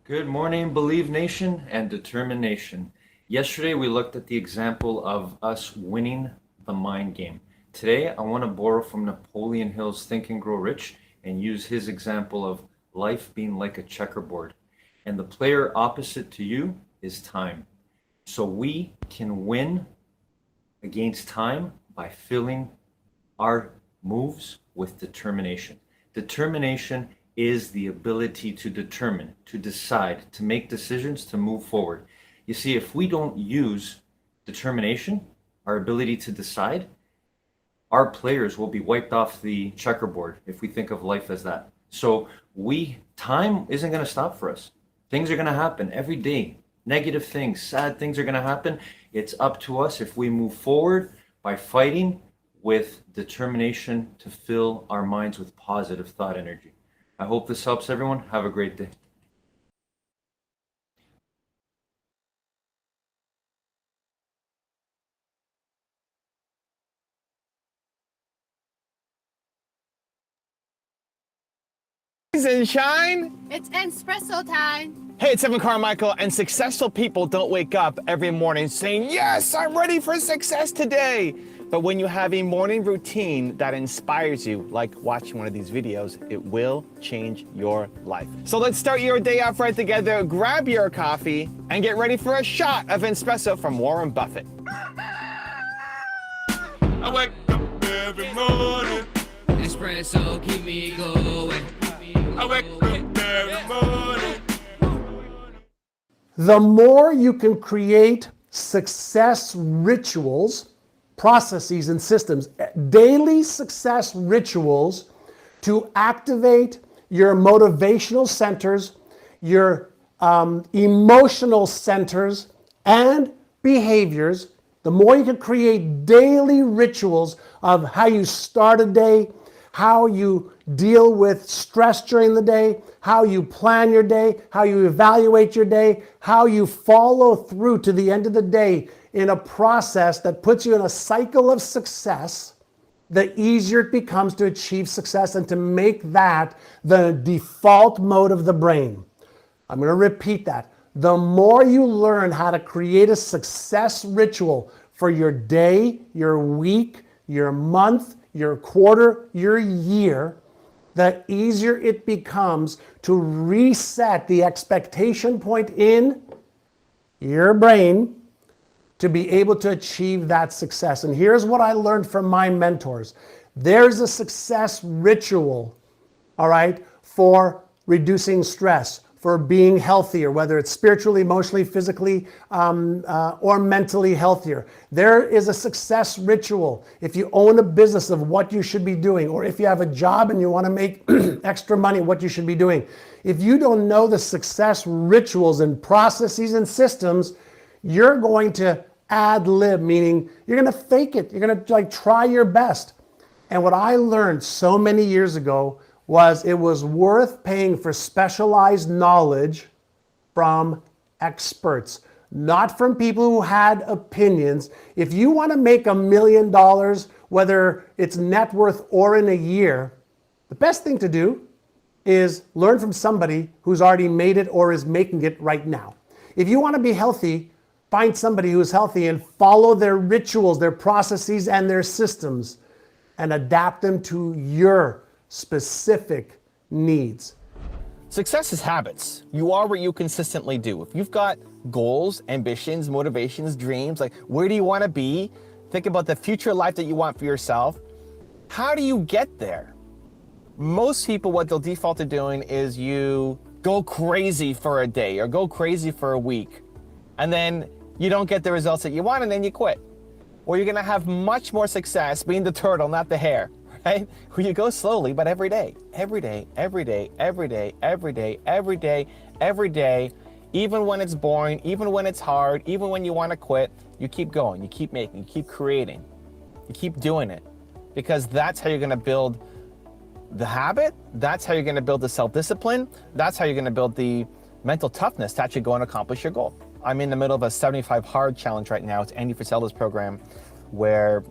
Good morning, Believe Nation and Determination. Yesterday we looked at the example of us winning the mind game. Today I want to borrow from Napoleon Hill's Think and Grow Rich and use his example of life being like a checkerboard. And the player opposite to you is time. So we can win against time by filling our moves with determination. Determination is the ability to determine, to decide, to make decisions, to move forward. You see, if we don't use determination, our ability to decide, our players will be wiped off the checkerboard if we think of life as that. So time isn't going to stop for us. Things are going to happen every day. Negative things, sad things are going to happen. It's up to us if we move forward by fighting with determination to fill our minds with positive thought energy. I hope this helps everyone. Have a great day. Rise and shine. It's espresso time. Hey, it's Evan Carmichael, and successful people don't wake up every morning saying, yes, I'm ready for success today. But when you have a morning routine that inspires you, like watching one of these videos, it will change your life. So let's start your day off right together. Grab your coffee and get ready for a shot of espresso from Warren Buffett. I wake up every morning. Espresso keep me going. I wake up every morning. The more you can create success rituals, processes, and systems, daily success rituals to activate your motivational centers, your emotional centers, and behaviors, the more you can create daily rituals of how you start a day, how you deal with stress during the day, how you plan your day, how you evaluate your day, how you follow through to the end of the day in a process that puts you in a cycle of success, the easier it becomes to achieve success and to make that the default mode of the brain. I'm going to repeat that. The more you learn how to create a success ritual for your day, your week, your month, your quarter, your year, the easier it becomes to reset the expectation point in your brain to be able to achieve that success. And here's what I learned from my mentors. There's a success ritual, all right, for reducing stress, for being healthier, whether it's spiritually, emotionally, physically, or mentally healthier. There is a success ritual if you own a business of what you should be doing, or if you have a job and you want to make extra money, what you should be doing. If you don't know the success rituals and processes and systems, you're going to ad lib, meaning you're going to fake it. You're going to try your best. And what I learned so many years ago was it was worth paying for specialized knowledge from experts, not from people who had opinions. If you want to make $1 million, whether it's net worth or in a year, the best thing to do is learn from somebody who's already made it or is making it right now. If you want to be healthy, find somebody who's healthy and follow their rituals, their processes, and their systems, and adapt them to your specific needs. Success is habits. You are what you consistently do. If you've got goals, ambitions, motivations, dreams, like where do you want to be? Think about the future life that you want for yourself. How do you get there? Most people, what they'll default to doing is you go crazy for a day or go crazy for a week, and then you don't get the results that you want, and then you quit. Or you're gonna have much more success being the turtle, not the hare, right? Where you go slowly, but every day, every day, every day, every day, every day, every day, every day, even when it's boring, even when it's hard, even when you wanna quit, you keep going, you keep making, you keep creating, you keep doing it. Because that's how you're gonna build the habit, that's how you're gonna build the self-discipline, that's how you're gonna build the mental toughness to actually go and accomplish your goal. I'm in the middle of a 75 hard challenge right now. It's Andy Frisella's program where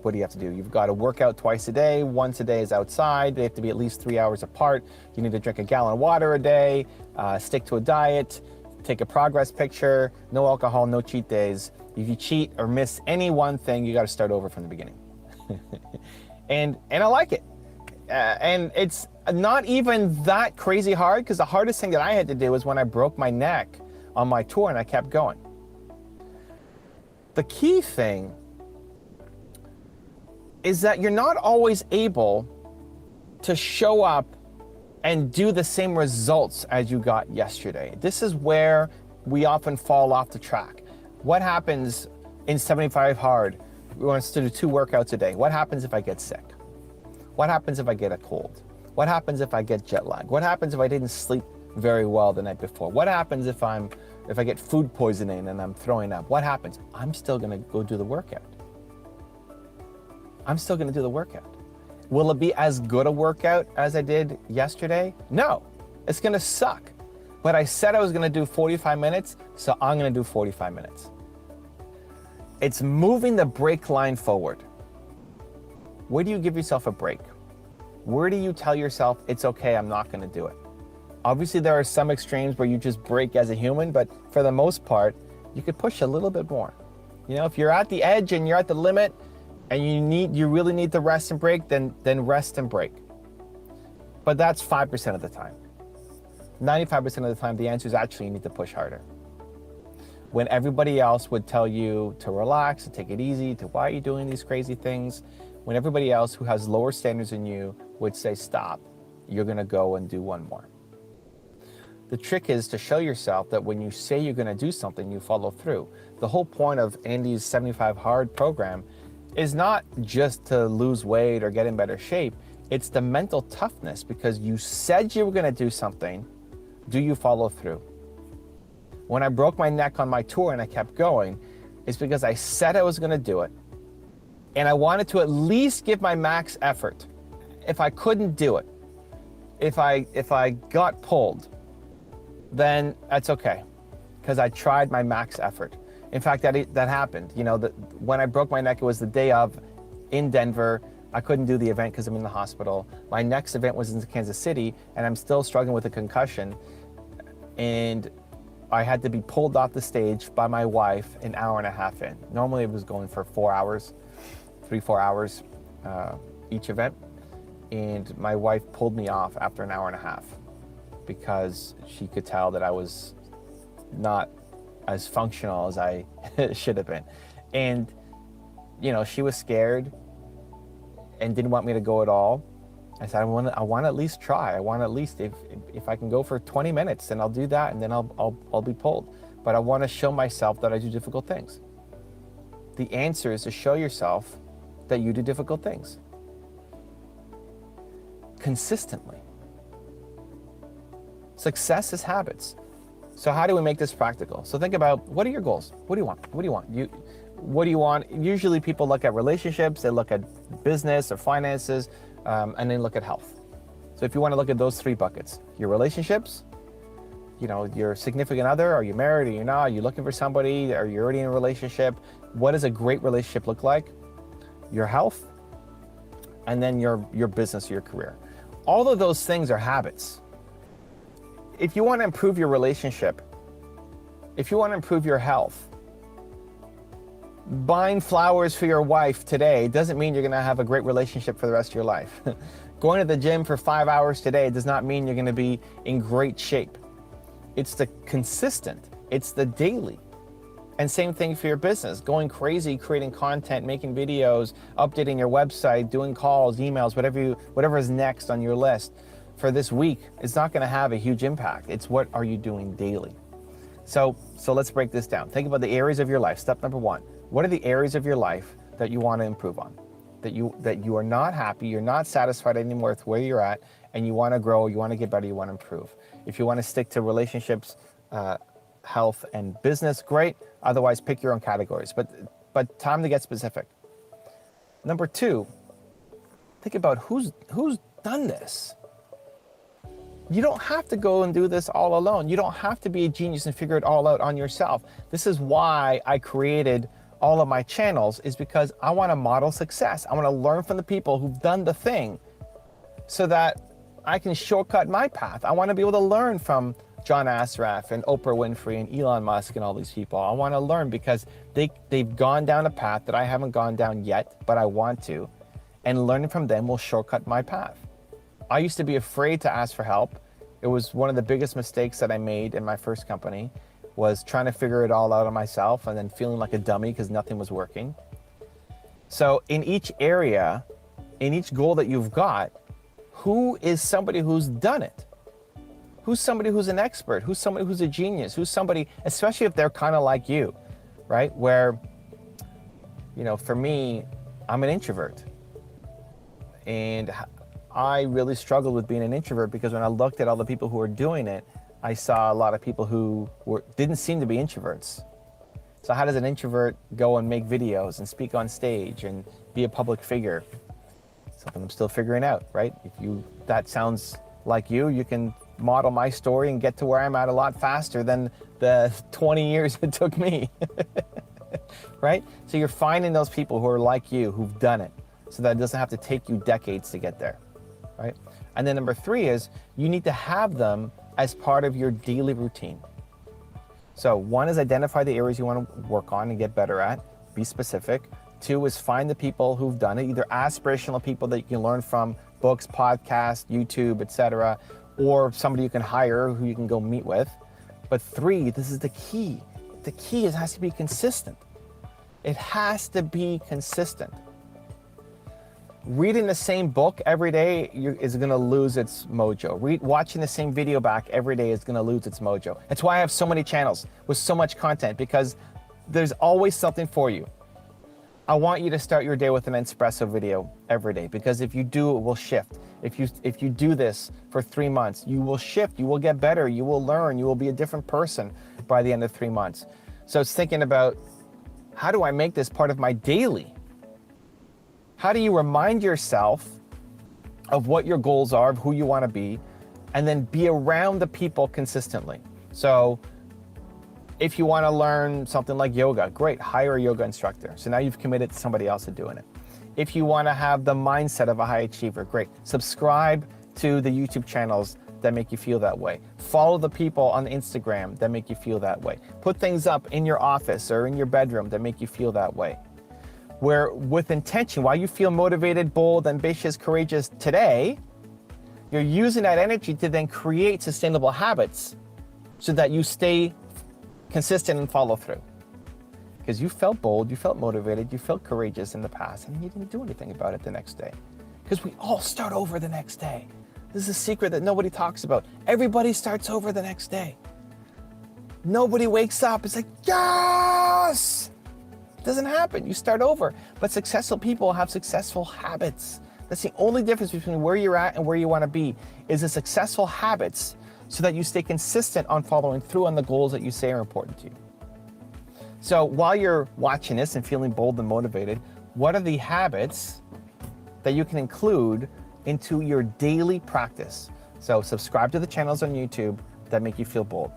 what do you have to do? You've got to work out twice a day. Once a day is outside. They have to be at least 3 hours apart. You need to drink a gallon of water a day, stick to a diet, take a progress picture, no alcohol, no cheat days. If you cheat or miss any one thing, you got to start over from the beginning. and I like it. And it's not even that crazy hard, because the hardest thing that I had to do was when I broke my neck on my tour and I kept going. The key thing is that you're not always able to show up and do the same results as you got yesterday. This is where we often fall off the track. What happens in 75 hard? We want us to do 2 workouts a day. What happens if I get sick? What happens if I get a cold? What happens if I get jet lag? What happens if I didn't sleep very well the night before? What happens if I get food poisoning and I'm throwing up? What happens? I'm still gonna go do the workout. I'm still gonna do the workout. Will it be as good a workout as I did yesterday? No, it's gonna suck. But I said I was gonna do 45 minutes, so I'm gonna do 45 minutes. It's moving the brake line forward. Where do you give yourself a break? Where do you tell yourself, it's okay, I'm not gonna do it? Obviously, there are some extremes where you just break as a human, but for the most part, you could push a little bit more. You know, if you're at the edge and you're at the limit and you really need to rest and break, then rest and break. But that's 5% of the time. 95% of the time, the answer is actually you need to push harder. When everybody else would tell you to relax, to take it easy, to why are you doing these crazy things? When everybody else who has lower standards than you would say stop, you're gonna go and do one more. The trick is to show yourself that when you say you're gonna do something, you follow through. The whole point of Andy's 75 Hard program is not just to lose weight or get in better shape. It's the mental toughness, because you said you were gonna do something. Do you follow through? When I broke my neck on my tour and I kept going, it's because I said I was gonna do it. And I wanted to at least give my max effort. If I couldn't do it, if I got pulled, then that's okay, because I tried my max effort. In fact, that happened. You know, when I broke my neck, it was the day of in Denver. I couldn't do the event because I'm in the hospital. My next event was in Kansas City, and I'm still struggling with a concussion. And I had to be pulled off the stage by my wife an hour and a half in. Normally it was going for 4 hours, 3-4 hours each event. And my wife pulled me off after an hour and a half because she could tell that I was not as functional as I should have been. And, you know, she was scared and didn't want me to go at all. I said, I want to at least try. I want to at least, if I can go for 20 minutes, then I'll do that, and then I'll be pulled. But I want to show myself that I do difficult things. The answer is to show yourself that you do difficult things consistently. Success is habits. So how do we make this practical? So think about, what are your goals? What do you want? What do you want? What do you want? Usually people look at relationships, they look at business or finances, and then look at health. So if you want to look at those 3 buckets, your relationships, you know, your significant other, are you married or you're not? Are you looking for somebody? Are you already in a relationship? What does a great relationship look like? Your health, and then your business, your career. All of those things are habits. If you want to improve your relationship, if you want to improve your health, buying flowers for your wife today doesn't mean you're going to have a great relationship for the rest of your life. Going to the gym for 5 hours today does not mean you're going to be in great shape. It's the consistent, it's the daily. And same thing for your business, going crazy, creating content, making videos, updating your website, doing calls, emails, whatever is next on your list for this week. It's not going to have a huge impact. It's what are you doing daily? So let's break this down. Think about the areas of your life. Step number 1. What are the areas of your life that you want to improve on? That you are not happy, you're not satisfied anymore with where you're at, and you want to grow, you want to get better, you want to improve. If you want to stick to relationships, health, and business, great. Otherwise, pick your own categories. But time to get specific. Number 2, think about who's done this. You don't have to go and do this all alone. You don't have to be a genius and figure it all out on yourself. This is why I created all of my channels is because I want to model success. I want to learn from the people who've done the thing so that I can shortcut my path. I want to be able to learn from John Assaraf and Oprah Winfrey and Elon Musk and all these people. I want to learn because they've gone down a path that I haven't gone down yet, but I want to. And learning from them will shortcut my path. I used to be afraid to ask for help. It was one of the biggest mistakes that I made in my first company, was trying to figure it all out on myself and then feeling like a dummy because nothing was working. So in each area, in each goal that you've got, who is somebody who's done it? Who's somebody who's an expert? Who's somebody who's a genius? Who's somebody, especially if they're kind of like you, right? Where, you know, for me, I'm an introvert. And I really struggled with being an introvert because when I looked at all the people who were doing it, I saw a lot of people who didn't seem to be introverts. So how does an introvert go and make videos and speak on stage and be a public figure? Something I'm still figuring out, right? If that sounds like you can model my story and get to where I'm at a lot faster than the 20 years it took me, right? So you're finding those people who are like you, who've done it, so that it doesn't have to take you decades to get there, right? And then number 3 is you need to have them as part of your daily routine. So 1 is identify the areas you want to work on and get better at, be specific. 2 is find the people who've done it, either aspirational people that you can learn from, books, podcasts, YouTube, etc., or somebody you can hire who you can go meet with. But 3, this is the key. The key is it has to be consistent. It has to be consistent. Reading the same book every day is going to lose its mojo. Watching the same video back every day is going to lose its mojo. That's why I have so many channels with so much content, because there's always something for you. I want you to start your day with an espresso video every day, because if you do, it will shift. If you do this for 3 months, you will shift, you will get better, you will learn, you will be a different person by the end of 3 months. So it's thinking about, how do I make this part of my daily? How do you remind yourself of what your goals are, of who you want to be, and then be around the people consistently? So if you want to learn something like yoga, great, hire a yoga instructor. So now you've committed to somebody else to doing it. If you want to have the mindset of a high achiever, great. Subscribe to the YouTube channels that make you feel that way. Follow the people on Instagram that make you feel that way. Put things up in your office or in your bedroom that make you feel that way. Where with intention, while you feel motivated, bold, ambitious, courageous today, you're using that energy to then create sustainable habits so that you stay consistent and follow through. Because you felt bold, you felt motivated, you felt courageous in the past, and you didn't do anything about it the next day. Because we all start over the next day. This is a secret that nobody talks about. Everybody starts over the next day. Nobody wakes up, it's like, yes! It doesn't happen, you start over. But successful people have successful habits. That's the only difference between where you're at and where you want to be, is the successful habits, so that you stay consistent on following through on the goals that you say are important to you. So while you're watching this and feeling bold and motivated, what are the habits that you can include into your daily practice? So subscribe to the channels on YouTube that make you feel bold.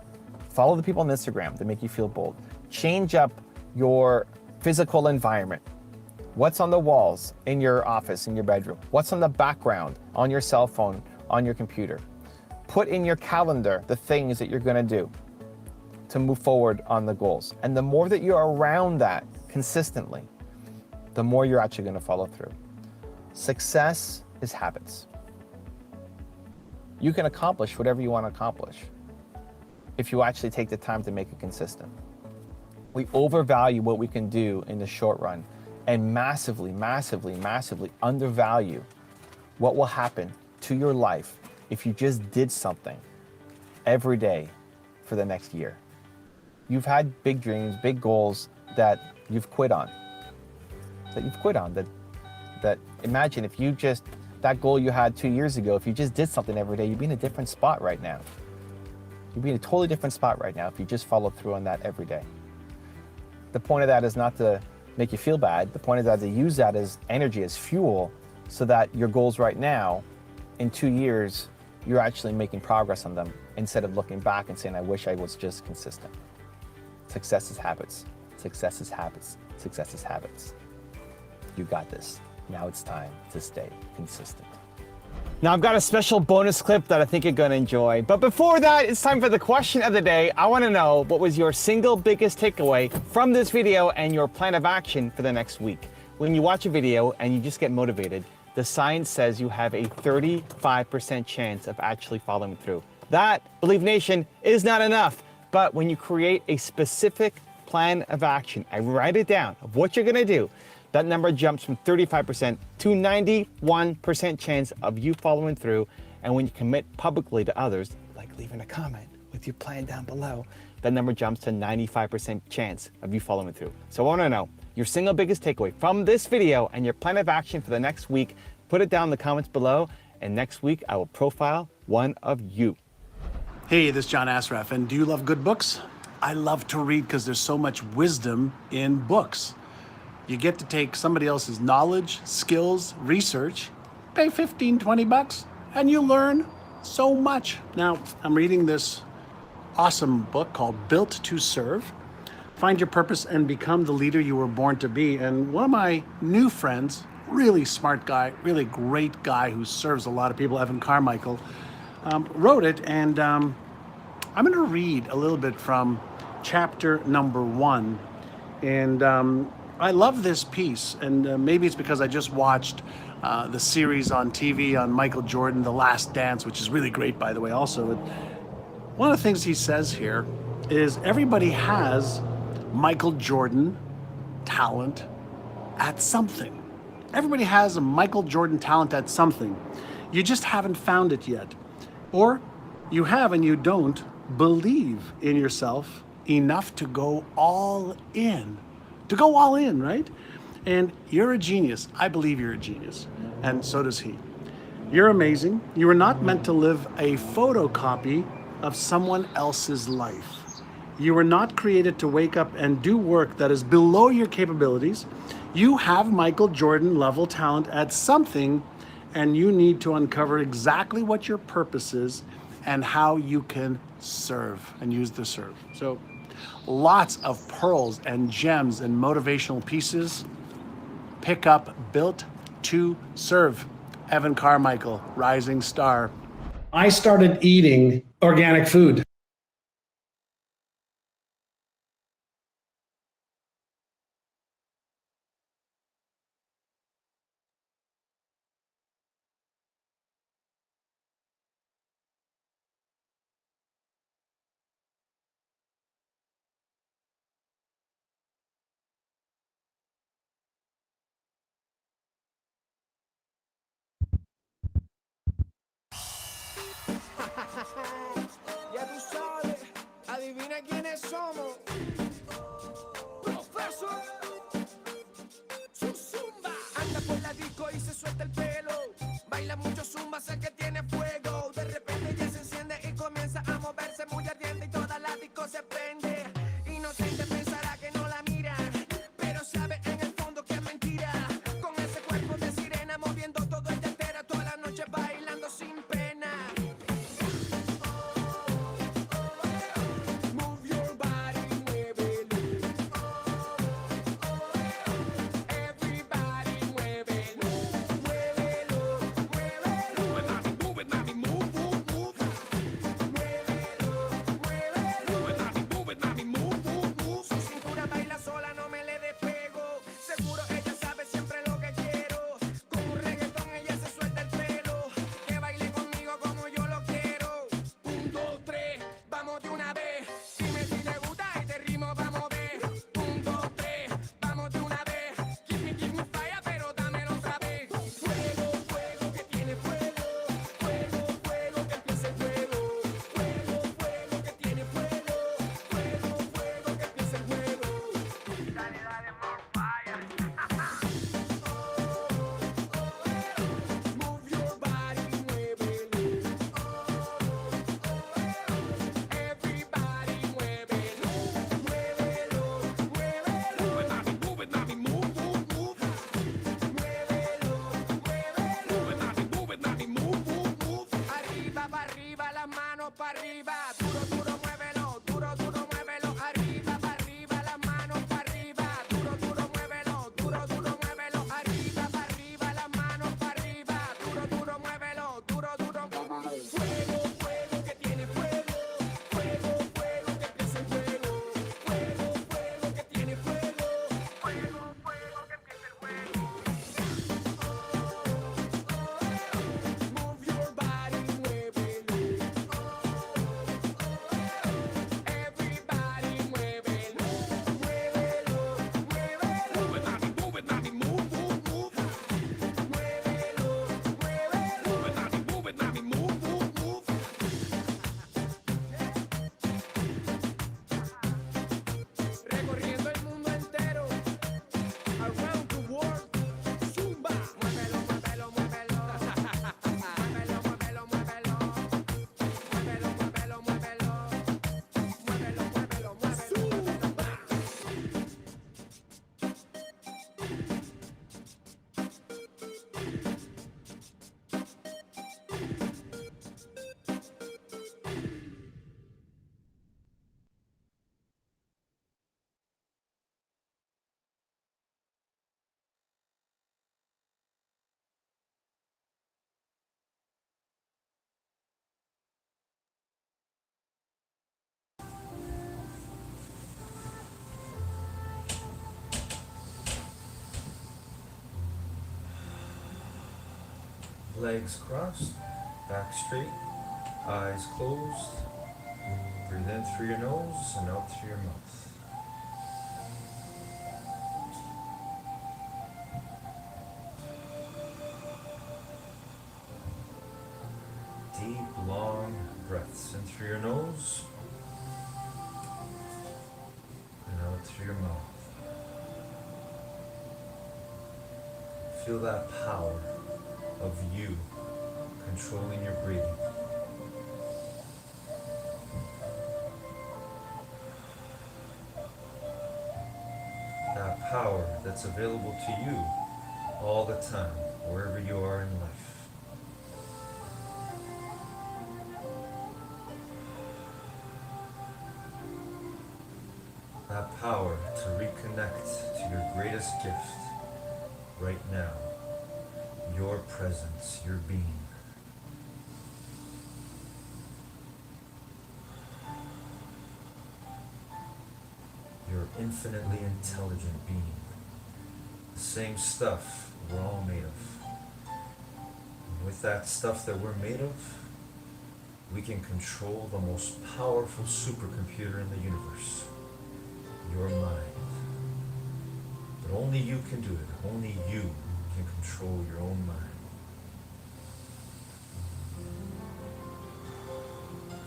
Follow the people on Instagram that make you feel bold. Change up your physical environment. What's on the walls in your office, in your bedroom? What's on the background, on your cell phone, on your computer? Put in your calendar the things that you're going to do to move forward on the goals. And the more that you're around that consistently, the more you're actually going to follow through. Success is habits. You can accomplish whatever you want to accomplish if you actually take the time to make it consistent. We overvalue what we can do in the short run and massively, massively, massively undervalue what will happen to your life if you just did something every day for the next year. You've had big dreams, big goals that you've quit on. That imagine if you just, that goal you had 2 years ago, if you just did something every day, you'd be in a different spot right now. You'd be in a totally different spot right now if you just followed through on that every day. The point of that is not to make you feel bad. The point of that is to use that as energy, as fuel, so that your goals right now, in 2 years, you're actually making progress on them instead of looking back and saying, I wish I was just consistent. Success is habits. Success is habits. Success is habits. You got this. Now it's time to stay consistent. Now I've got a special bonus clip that I think you're gonna enjoy. But before that, it's time for the question of the day. I wanna know what was your single biggest takeaway from this video and your plan of action for the next week. When you watch a video and you just get motivated, the science says you have a 35% chance of actually following through. That, Believe Nation, is not enough. But when you create a specific plan of action, I write it down of what you're gonna do, that number jumps from 35% to 91% chance of you following through. And when you commit publicly to others, like leaving a comment with your plan down below, that number jumps to 95% chance of you following through. So I wanna know your single biggest takeaway from this video and your plan of action for the next week. Put it down in the comments below, and next week I will profile one of you. Hey, this is John Asraf, and do you love good books? I love to read because there's so much wisdom in books. You get to take somebody else's knowledge, skills, research, pay 15, 20 bucks, and you learn so much. Now, I'm reading this awesome book called Built to Serve. Find your purpose and become the leader you were born to be. And one of my new friends, really smart guy, really great guy who serves a lot of people, Evan Carmichael, wrote it. And I'm going to read a little bit from chapter number 1. And I love this piece, and maybe it's because I just watched the series on TV on Michael Jordan, The Last Dance, which is really great, by the way, also. One of the things he says here is everybody has Michael Jordan talent at something. Everybody has a Michael Jordan talent at something. You just haven't found it yet. Or you have and you don't believe in yourself enough to go all in. To go all in, right? And you're a genius. I believe you're a genius. And so does he. You're amazing. You are not meant to live a photocopy of someone else's life. You were not created to wake up and do work that is below your capabilities. You have Michael Jordan level talent at something, and you need to uncover exactly what your purpose is and how you can serve and use the serve. So lots of pearls and gems and motivational pieces. Pick up Built to Serve. Evan Carmichael, rising star. I started eating organic food. Ya tú sabes, adivina quiénes somos. Profesor, su zumba. Anda por la disco y se suelta el pelo. Baila mucho zumba, sé que tiene fuego. De repente ya se enciende y comienza a moverse muy ardiente y toda la disco se prende. Inocente pensará que no la miran, pero sabe en el fondo que es mentira. Con ese cuerpo de sirena moviendo todo el día entero, toda la noche bailando sin pena. Legs crossed, back straight, eyes closed. Breathe in through your nose and out through your mouth. Deep, long breaths in through your nose and out through your mouth. Feel that power of you controlling your breathing. That power that's available to you all the time, wherever you are in life. That power to reconnect to your greatest gift right now. Your presence, your being. Your infinitely intelligent being. The same stuff we're all made of. And with that stuff that we're made of, we can control the most powerful supercomputer in the universe. Your mind. But only you can do it. Only you can control your own mind.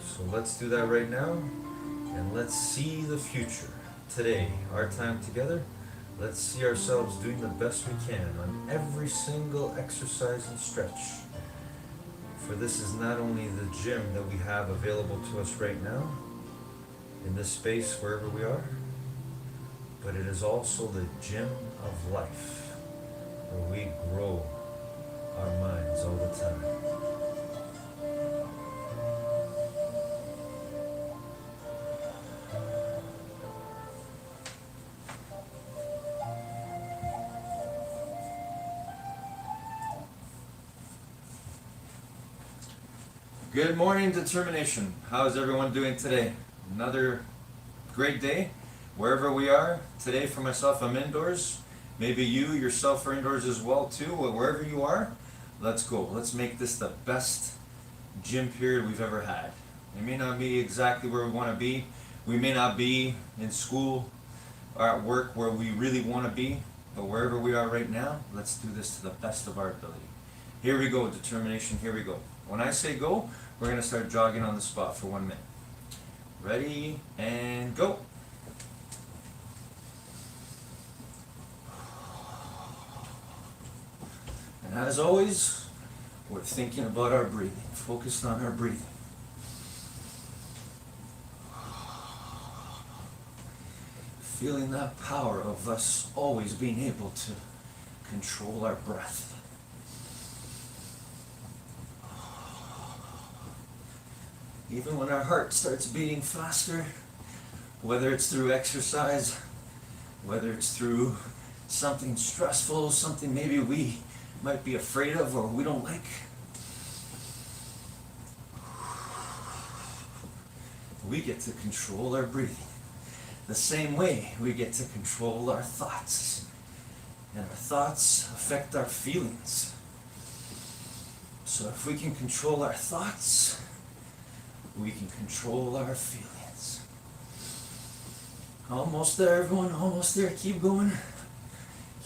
So let's do that right now, and let's see the future. Today, our time together, let's see ourselves doing the best we can on every single exercise and stretch. For this is not only the gym that we have available to us right now, in this space wherever we are, but it is also the gym of life, where we grow our minds all the time. Good morning, determination. How's everyone doing today? Another great day. Wherever we are, today for myself, I'm indoors. Maybe you yourself are indoors as well too. Well, wherever you are, let's go. Let's make this the best gym period we've ever had. It may not be exactly where we want to be. We may not be in school or at work where we really want to be, but wherever we are right now, let's do this to the best of our ability. Here we go, determination, here we go. When I say go, we're going to start jogging on the spot for 1 minute. Ready, and go. And as always, we're thinking about our breathing, focused on our breathing. Feeling that power of us always being able to control our breath. Even when our heart starts beating faster, whether it's through exercise, whether it's through something stressful, something maybe we might be afraid of or we don't like. We get to control our breathing. The same way we get to control our thoughts. And our thoughts affect our feelings. So if we can control our thoughts, we can control our feelings. Almost there, everyone, almost there. Keep going.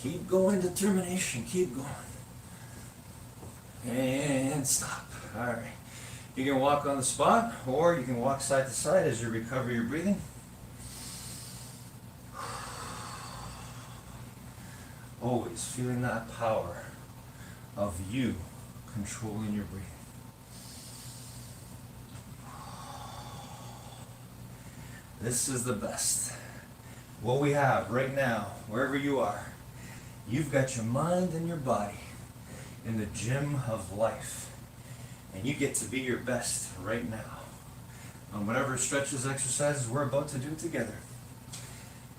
Keep going, determination, keep going. And stop. All right. You can walk on the spot, or you can walk side to side as you recover your breathing. Always feeling that power of you controlling your breathing. This is the best. What we have right now, wherever you are, you've got your mind and your body in the gym of life. And you get to be your best right now on whatever stretches, exercises we're about to do together.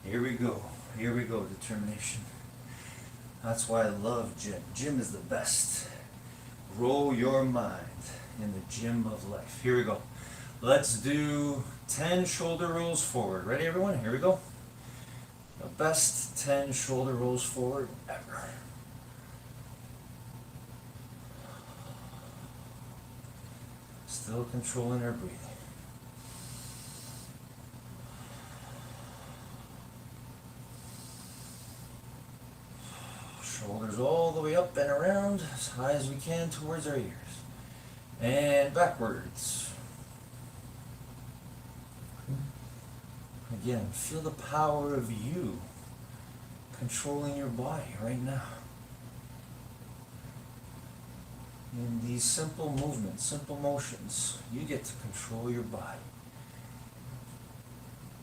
Here we go. Here we go, determination. That's why I love gym. Gym is the best. Grow your mind in the gym of life. Here we go. Let's do 10 shoulder rolls forward. Ready, everyone? Here we go. The best 10 shoulder rolls forward ever. Still controlling our breathing. Shoulders all the way up and around as high as we can towards our ears. And backwards. Again, feel the power of you controlling your body right now. In these simple movements, simple motions, you get to control your body.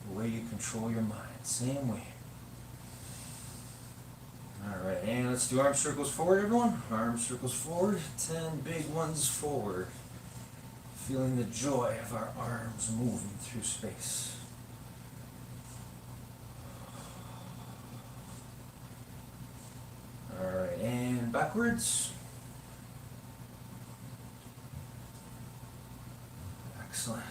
The way you control your mind, same way. Alright, and let's do arm circles forward, everyone. Arm circles forward, 10 big ones forward. Feeling the joy of our arms moving through space. Alright, and backwards. Excellent.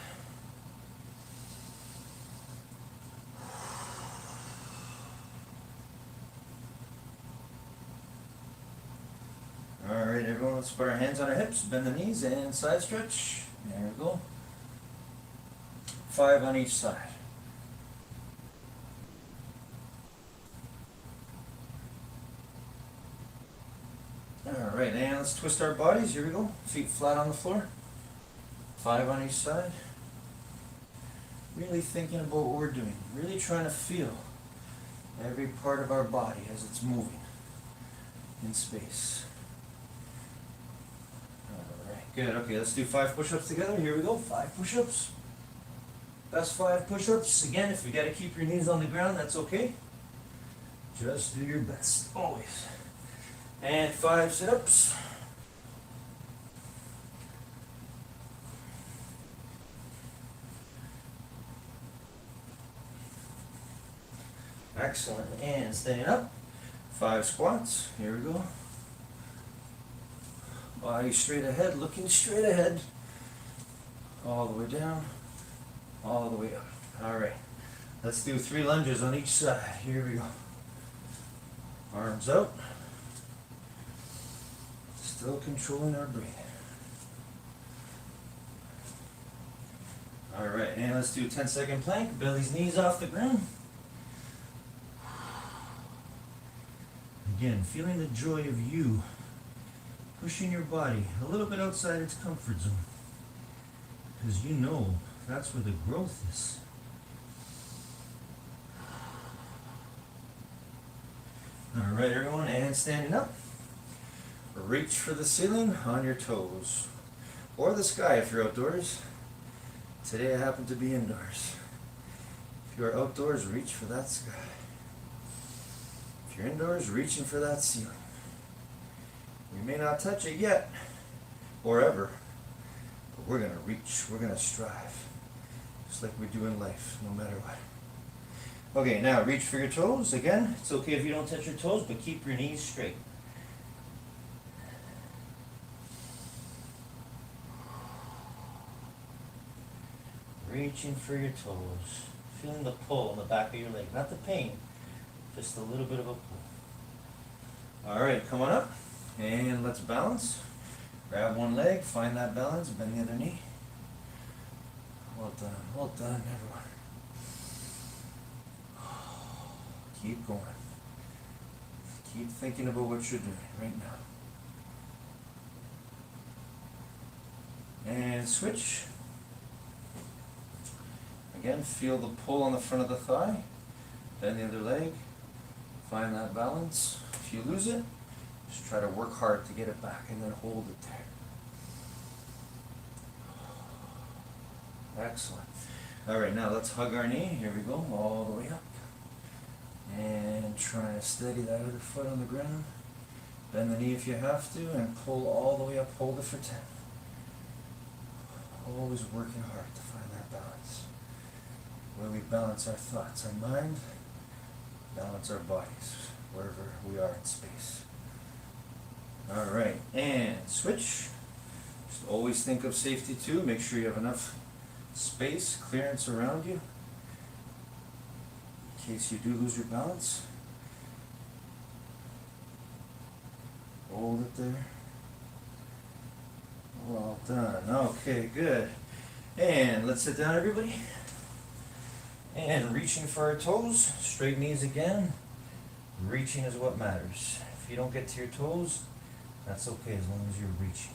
Alright, everyone, let's put our hands on our hips, bend the knees, and side stretch. There we go. 5 on each side. Alright, and let's twist our bodies. Here we go. Feet flat on the floor. 5 on each side. Really thinking about what we're doing. Really trying to feel every part of our body as it's moving in space. Alright, good. Okay, let's do 5 push-ups together. Here we go. 5 push-ups. Best 5 push-ups. Again, if you got to keep your knees on the ground, that's okay. Just do your best, always. And 5 sit-ups. Excellent. And staying up. 5 squats. Here we go. Body straight ahead, looking straight ahead. All the way down. All the way up. Alright. Let's do 3 lunges on each side. Here we go. Arms out. Still controlling our breathing. Alright, and let's do a 10-second plank. Belly's knees off the ground. Again, feeling the joy of you pushing your body a little bit outside its comfort zone. Because you know that's where the growth is. Alright, everyone, and standing up. Reach for the ceiling on your toes. Or the sky if you're outdoors. Today I happen to be indoors. If you're outdoors, reach for that sky. If you're indoors, reaching for that ceiling. We may not touch it yet, or ever, but we're going to reach, we're going to strive. Just like we do in life, no matter what. Okay, now reach for your toes. Again, it's okay if you don't touch your toes, but keep your knees straight. Reaching for your toes. Feeling the pull on the back of your leg. Not the pain, just a little bit of a pull. Alright, come on up. And let's balance. Grab one leg, find that balance, bend the other knee. Well done, everyone. Keep going. Keep thinking about what you're doing right now. And switch. Again, feel the pull on the front of the thigh. Bend the other leg. Find that balance. If you lose it, just try to work hard to get it back and then hold it there. Excellent. Alright, now let's hug our knee. Here we go, all the way up. And try to steady that other foot on the ground. Bend the knee if you have to and pull all the way up. Hold it for 10. Always working hard to find that balance. Where we balance our thoughts, our mind, balance our bodies, wherever we are in space. Alright, and switch. Just always think of safety too. Make sure you have enough space, clearance around you, in case you do lose your balance. Hold it there. Well done. Okay, good. And let's sit down, everybody. And reaching for our toes, straight knees again. Reaching is what matters. If you don't get to your toes, that's okay as long as you're reaching.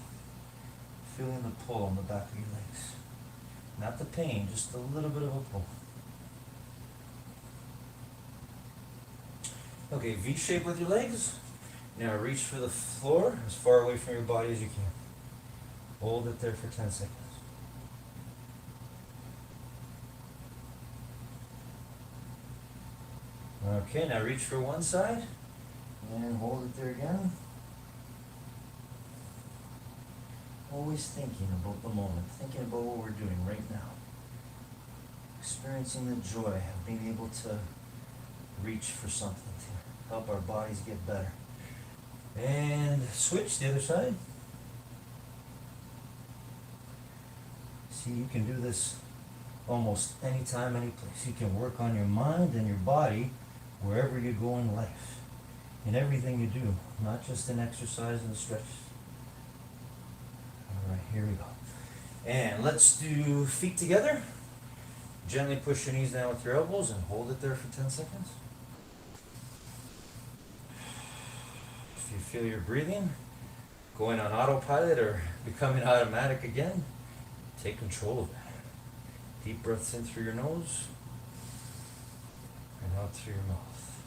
Feeling the pull on the back of your legs. Not the pain, just a little bit of a pull. Okay, V shape with your legs. Now reach for the floor as far away from your body as you can. Hold it there for 10 seconds. Okay, now reach for one side and hold it there again. Always thinking about the moment, thinking about what we're doing right now. Experiencing the joy of being able to reach for something to help our bodies get better. And switch the other side. See, you can do this almost anytime, any place. You can work on your mind and your body wherever you go in life, in everything you do, not just in exercise and stretches. All right, here we go. And let's do feet together. Gently push your knees down with your elbows and hold it there for 10 seconds. If you feel your breathing going on autopilot or becoming automatic again, take control of that. Deep breaths in through your nose and out through your mouth.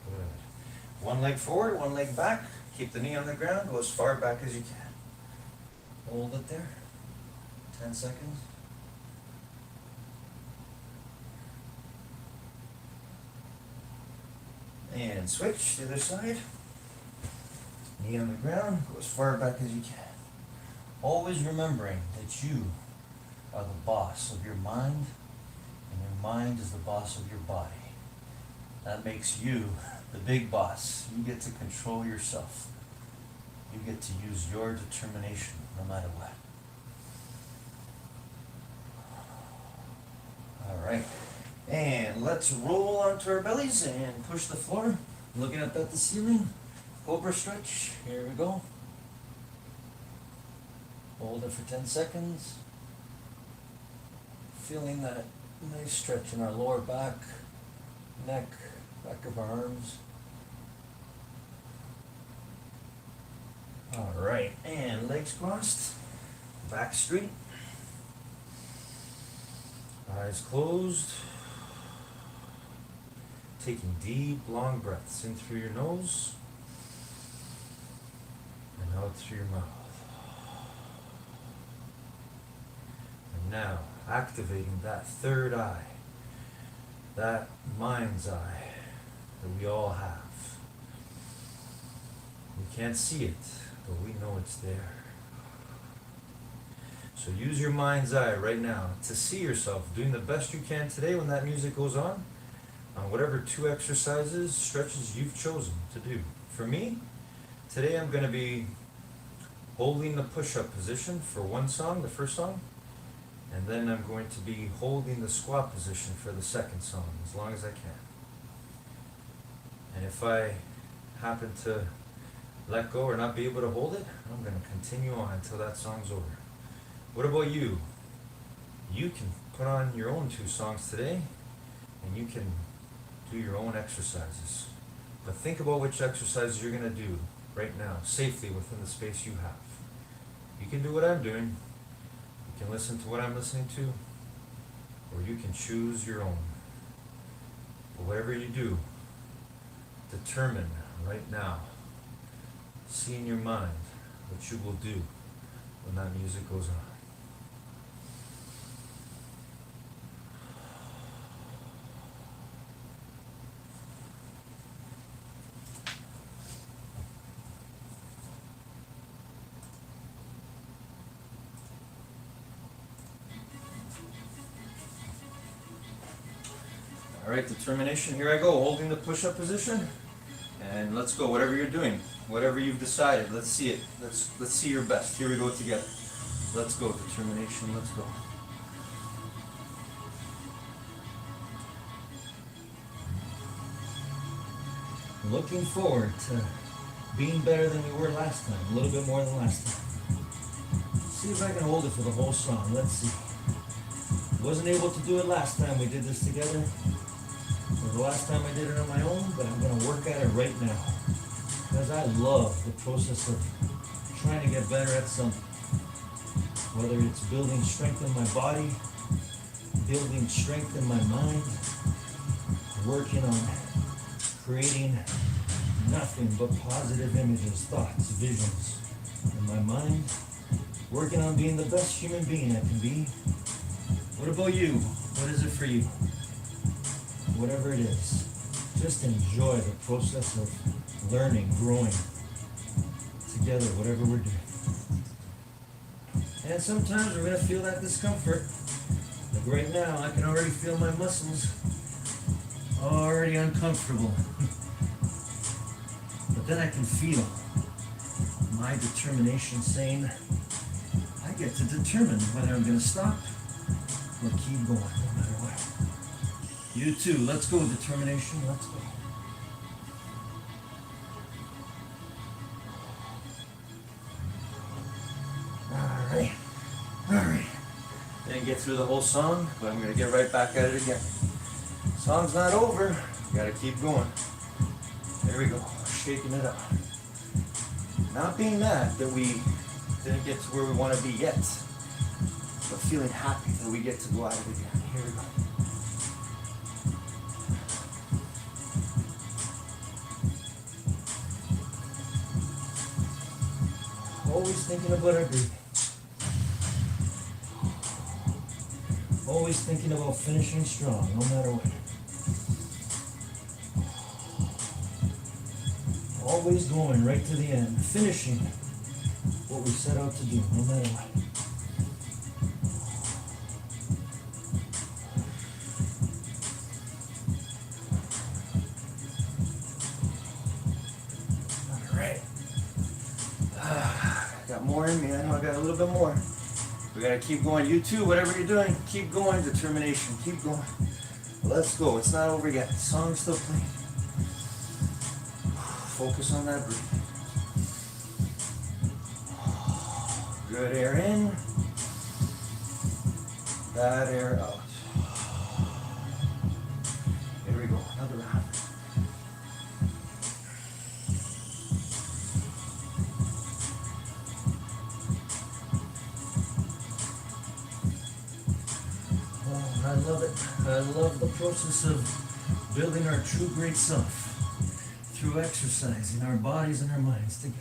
Good. One leg forward, one leg back. Keep the knee on the ground. Go as far back as you can. Hold it there. 10 seconds. And switch to the other side. Knee on the ground. Go as far back as you can. Always remembering that you are the boss of your mind, and your mind is the boss of your body. That makes you the big boss. You get to control yourself. You get to use your determination no matter what. All right. And let's roll onto our bellies and push the floor. Looking up at the ceiling. Cobra stretch. Here we go. Hold it for 10 seconds. Feeling that nice stretch in our lower back, neck, back of our arms. All right, and legs crossed, back straight, eyes closed. Taking deep, long breaths in through your nose and out through your mouth. And now, activating that third eye, that mind's eye that we all have. We can't see it, but we know it's there. So use your mind's eye right now to see yourself doing the best you can today when that music goes on whatever 2 exercises, stretches you've chosen to do. For me, today I'm going to be holding the push-up position for one song, the first song, and then I'm going to be holding the squat position for the second song, as long as I can. And if I happen to let go or not be able to hold it, I'm going to continue on until that song's over. What about you? You can put on your own 2 songs today, and you can do your own exercises. But think about which exercises you're going to do right now, safely within the space you have. You can do what I'm doing. You can listen to what I'm listening to, or you can choose your own. But whatever you do, determine right now, see in your mind what you will do when that music goes on. All right, determination, here I go, holding the push-up position. And let's go, whatever you're doing, whatever you've decided, let's see it. Let's see your best. Here we go together. Let's go, determination, let's go. Looking forward to being better than you were last time, a little bit more than last time. see if I can hold it for the whole song. Let's see. Wasn't able to do it last time we did this together. Or the last time I did it on my own, but I'm gonna work at it right now. Because I love the process of trying to get better at something. Whether it's building strength in my body, building strength in my mind, working on creating nothing but positive images, thoughts, visions in my mind, working on being the best human being I can be. What about you? What is it for you? Whatever it is, just enjoy the process of learning, growing together, whatever we're doing. And sometimes we're going to feel that discomfort. Like right now, I can already feel my muscles already uncomfortable. But then I can feel my determination saying, I get to determine whether I'm going to stop or keep going, no matter what. You too, let's go, determination, let's go. Alright. Didn't get through the whole song, but I'm going to get right back at it again. Song's not over, gotta keep going. There we go, shaking it up. Not being mad that we didn't get to where we want to be yet, but feeling happy that we get to go at it again. Here we go. Always thinking about our breathing. Always thinking about finishing strong, no matter what. Always going right to the end, finishing what we set out to do, no matter what. Got more in me. I know I got a little bit more. We gotta keep going. You too, whatever you're doing, keep going. Determination, keep going. Let's go. It's not over yet. The song's still playing. Focus on that breathing. Good air in. Bad air out. Here we go. Another round. I love it. I love the process of building our true great self through exercising our bodies and our minds together.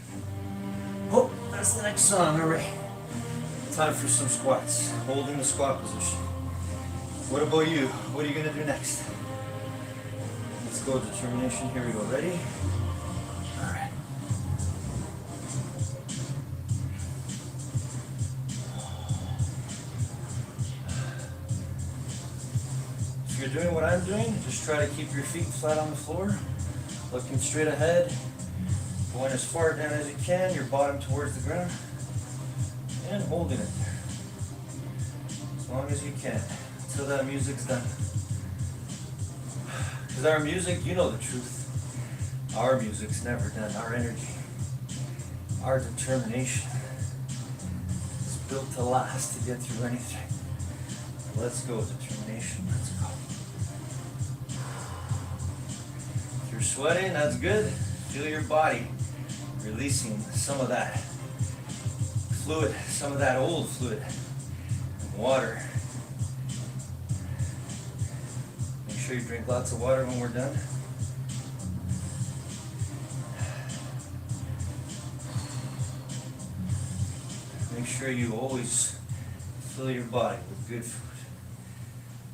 Oh, that's the next song. All right. Time for some squats. Holding the squat position. What about you? What are you going to do next? Let's go. Determination. Here we go. Ready? All right. If you're doing what I'm doing, just try to keep your feet flat on the floor, looking straight ahead, going as far down as you can, your bottom towards the ground, and holding it there as long as you can until that music's done. Because our music, you know the truth, our music's never done. Our energy, our determination is built to last, to get through anything. Let's go, determination, let's go. If you're sweating, that's good. Feel your body releasing some of that fluid, some of that old fluid, water. Make sure you drink lots of water when we're done. Make sure you always fill your body with good food.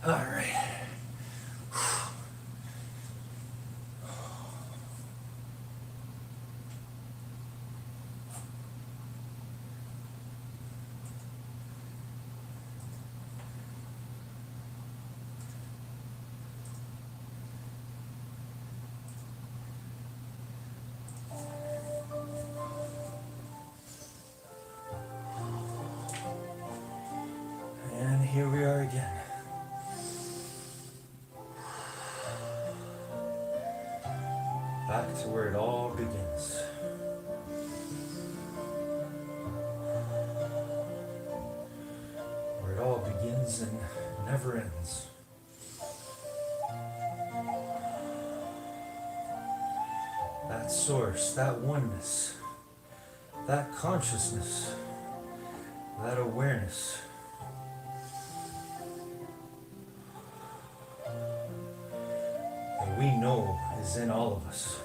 All right. And here we are again. Back to where it all begins. never ends. That source, that oneness, that consciousness, that awareness. That we know is in all of us.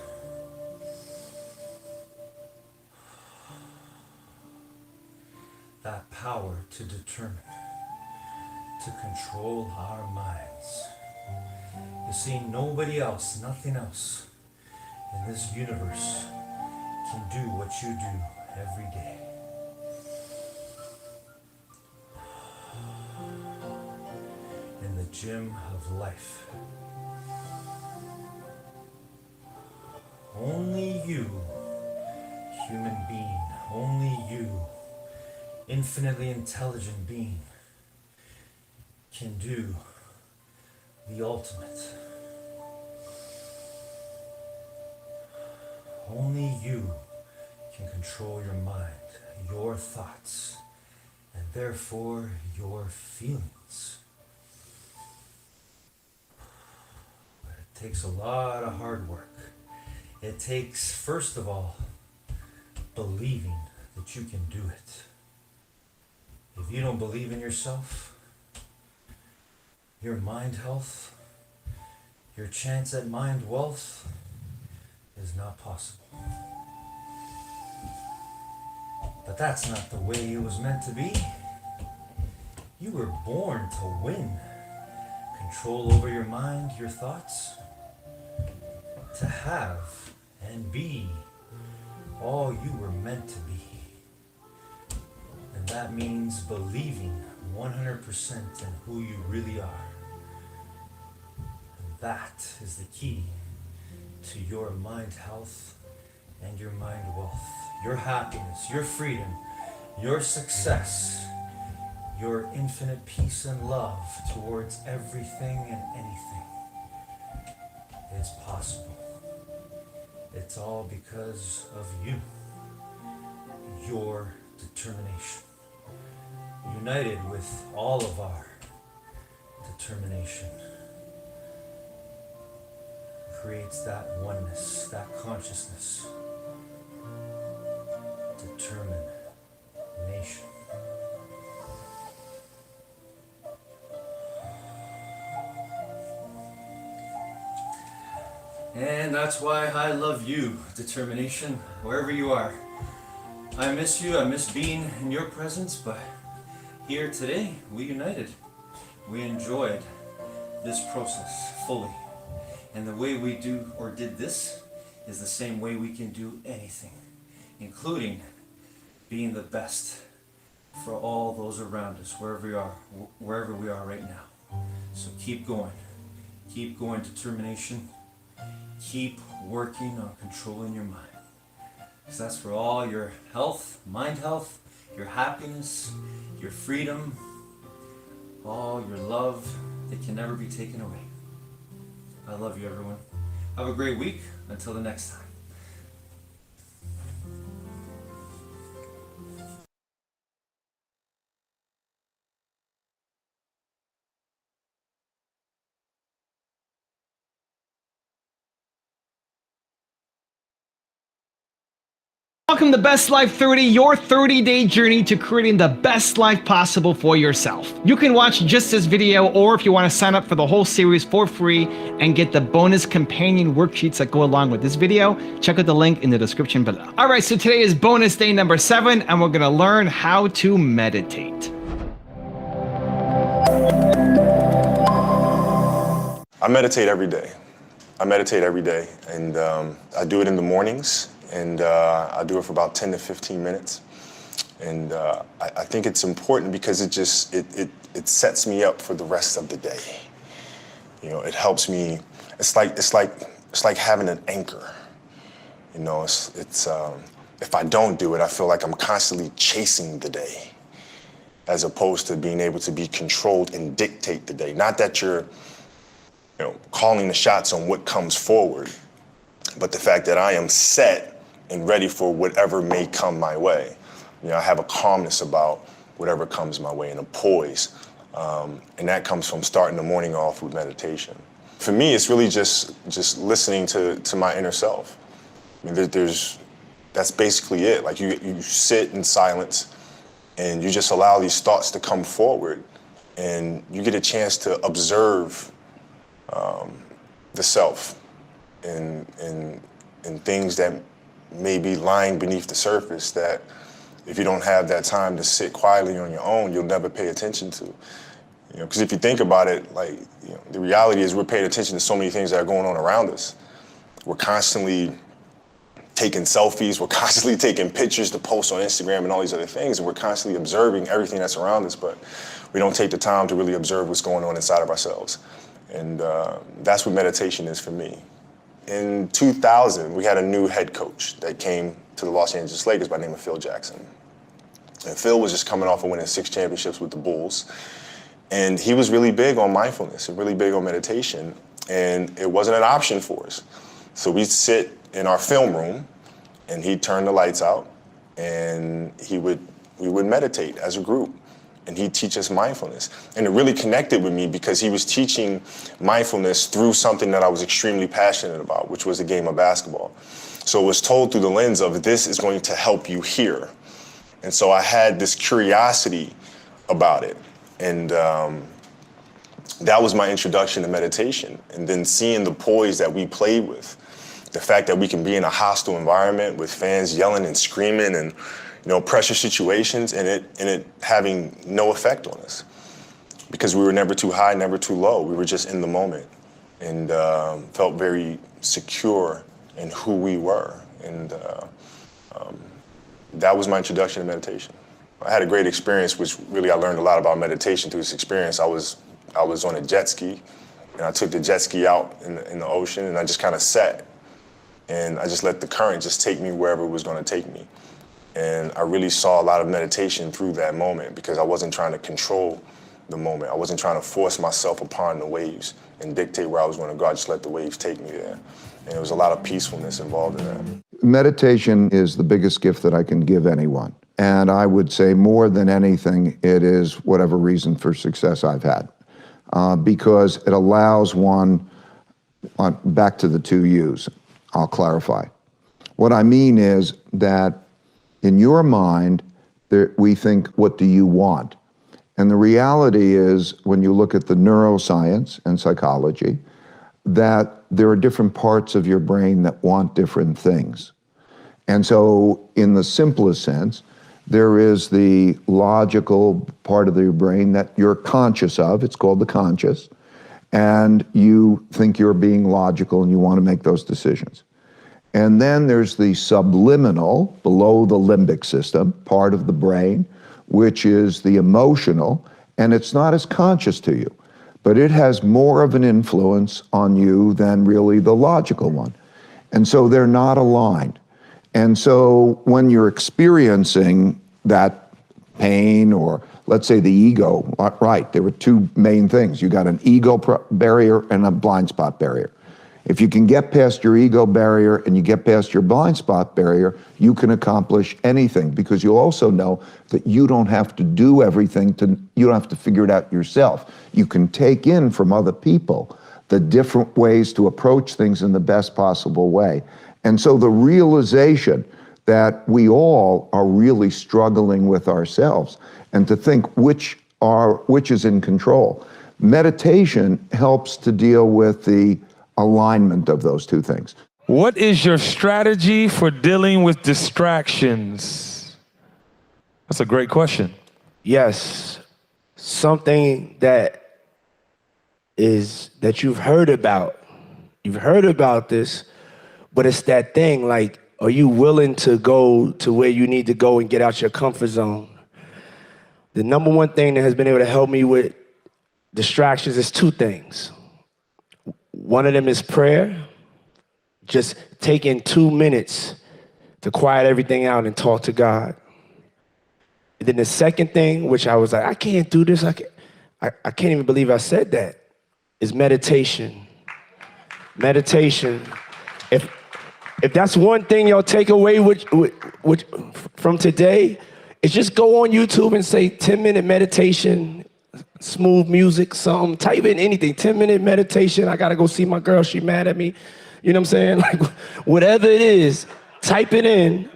That power to determine, to control our minds. You see, nobody else, nothing else in this universe can do what you do every day. In the gym of life. Only you, human being, only you, infinitely intelligent being, can do the ultimate. Only you can control your mind, your thoughts, and therefore your feelings. But it takes a lot of hard work. It takes, first of all, believing that you can do it. If you don't believe in yourself, your mind health, your chance at mind wealth is not possible. But that's not the way it was meant to be. You were born to win. Control over your mind, your thoughts. To have and be all you were meant to be. And that means believing 100% in who you really are. And that is the key to your mind health and your mind wealth, your happiness, your freedom, your success, your infinite peace and love towards everything and anything. It's possible. It's all because of you, your determination, united with all of our determination. Creates that oneness, that consciousness. Determination. And that's why I love you, determination, wherever you are. I miss you, I miss being in your presence, but here today, we united. We enjoyed this process fully. And the way we do or did this is the same way we can do anything, including being the best for all those around us, wherever we are right now. So keep going, determination. Keep working on controlling your mind. Because that's for all your health, mind health, your happiness, your freedom, all your love that can never be taken away. I love you, everyone. Have a great week. Until the next time. Welcome to Best Life 30, your 30-day journey to creating the best life possible for yourself. You can watch just this video, or if you want to sign up for the whole series for free and get the bonus companion worksheets that go along with this video, check out the link in the description below. All right, so today is bonus day number 7, and we're going to learn how to meditate. I meditate every day. And I do it in the mornings. And I do it for about 10 to 15 minutes. And I think it's important because it sets me up for the rest of the day. You know, it helps me. It's like having an anchor. You know, it's if I don't do it, I feel like I'm constantly chasing the day, as opposed to being able to be controlled and dictate the day. Not that you're, calling the shots on what comes forward, but the fact that I am set and ready for whatever may come my way. I have a calmness about whatever comes my way and a poise And that comes from starting the morning off with meditation. For me, it's really just listening to my inner self. I mean, that's basically it. Like you sit in silence and you just allow these thoughts to come forward, and you get a chance to observe the self and things that may be lying beneath the surface that if you don't have that time to sit quietly on your own, you'll never pay attention to. You know, because if you think about it, like, you know, the reality is we're paying attention to so many things that are going on around us. We're constantly taking selfies, we're constantly taking pictures to post on Instagram and all these other things, and we're constantly observing everything that's around us, but we don't take the time to really observe what's going on inside of ourselves. And that's what meditation is for me. In 2000, we had a new head coach that came to the Los Angeles Lakers by the name of Phil Jackson. And Phil was just coming off of winning 6 championships with the Bulls. And he was really big on mindfulness and really big on meditation. And it wasn't an option for us. So we'd sit in our film room and he'd turn the lights out and we would meditate as a group. And he'd teach us mindfulness. And it really connected with me because he was teaching mindfulness through something that I was extremely passionate about, which was the game of basketball. So it was told through the lens of this is going to help you here. And so I had this curiosity about it. And that was my introduction to meditation. And then seeing the poise that we played with, the fact that we can be in a hostile environment with fans yelling and screaming and, you know, pressure situations, and it having no effect on us because we were never too high, never too low. We were just in the moment and felt very secure in who we were. And that was my introduction to meditation. I had a great experience, which really I learned a lot about meditation through this experience. I was on a jet ski, and I took the jet ski out in the ocean, and I just kind of sat, and I just let the current just take me wherever it was going to take me. And I really saw a lot of meditation through that moment because I wasn't trying to control the moment. I wasn't trying to force myself upon the waves and dictate where I was going to go. I just let the waves take me there. And there was a lot of peacefulness involved in that. Meditation is the biggest gift that I can give anyone. And I would say more than anything, it is whatever reason for success I've had. Because it allows one, back to the 2 U's, I'll clarify. What I mean is that in your mind, we think, what do you want? And the reality is, when you look at the neuroscience and psychology, that there are different parts of your brain that want different things. And so in the simplest sense, there is the logical part of your brain that you're conscious of. It's called the conscious. And you think you're being logical and you want to make those decisions. And then there's the subliminal, below the limbic system, part of the brain, which is the emotional, and it's not as conscious to you, but it has more of an influence on you than really the logical one. And so they're not aligned. And so when you're experiencing that pain, or let's say the ego, right, there were 2 main things. You got an ego barrier and a blind spot barrier. If you can get past your ego barrier and you get past your blind spot barrier, you can accomplish anything, because you'll also know that you don't have to do everything, you don't have to figure it out yourself. You can take in from other people the different ways to approach things in the best possible way. And so the realization that we all are really struggling with ourselves, and to think which is in control. Meditation helps to deal with the alignment of those 2 things. What is your strategy for dealing with distractions? That's a great question. Yes, something that you've heard about. You've heard about this, but it's that thing, like, are you willing to go to where you need to go and get out your comfort zone? The number one thing that has been able to help me with distractions is 2 things. One of them is prayer, just taking 2 minutes to quiet everything out and talk to God. And then the second thing, which I was like, I can't do this, I can't even believe I said that, is meditation. Meditation. If that's one thing y'all take away from today, is just go on YouTube and say 10-minute meditation, smooth music, something, type in anything, 10-minute meditation, I gotta go see my girl, she mad at me. You know what I'm saying? Like, whatever it is, type it in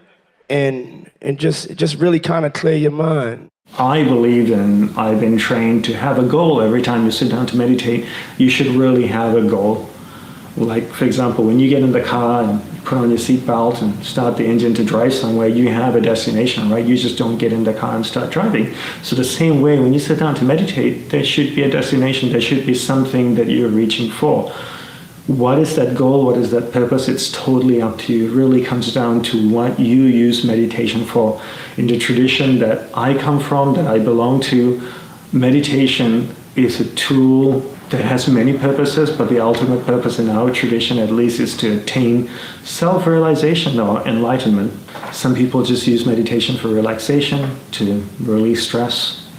and just really kind of clear your mind. I believe, and I've been trained to have a goal every time you sit down to meditate. You should really have a goal. Like, for example, when you get in the car and put on your seatbelt and start the engine to drive somewhere, you have a destination, right? You just don't get in the car and start driving. So the same way, when you sit down to meditate, there should be a destination, there should be something that you're reaching for. What is that goal? What is that purpose? It's totally up to you. It really comes down to what you use meditation for. In the tradition that I come from, that I belong to, meditation is a tool that has many purposes, but the ultimate purpose in our tradition, at least, is to attain self-realization or enlightenment. Some people just use meditation for relaxation, to release stress,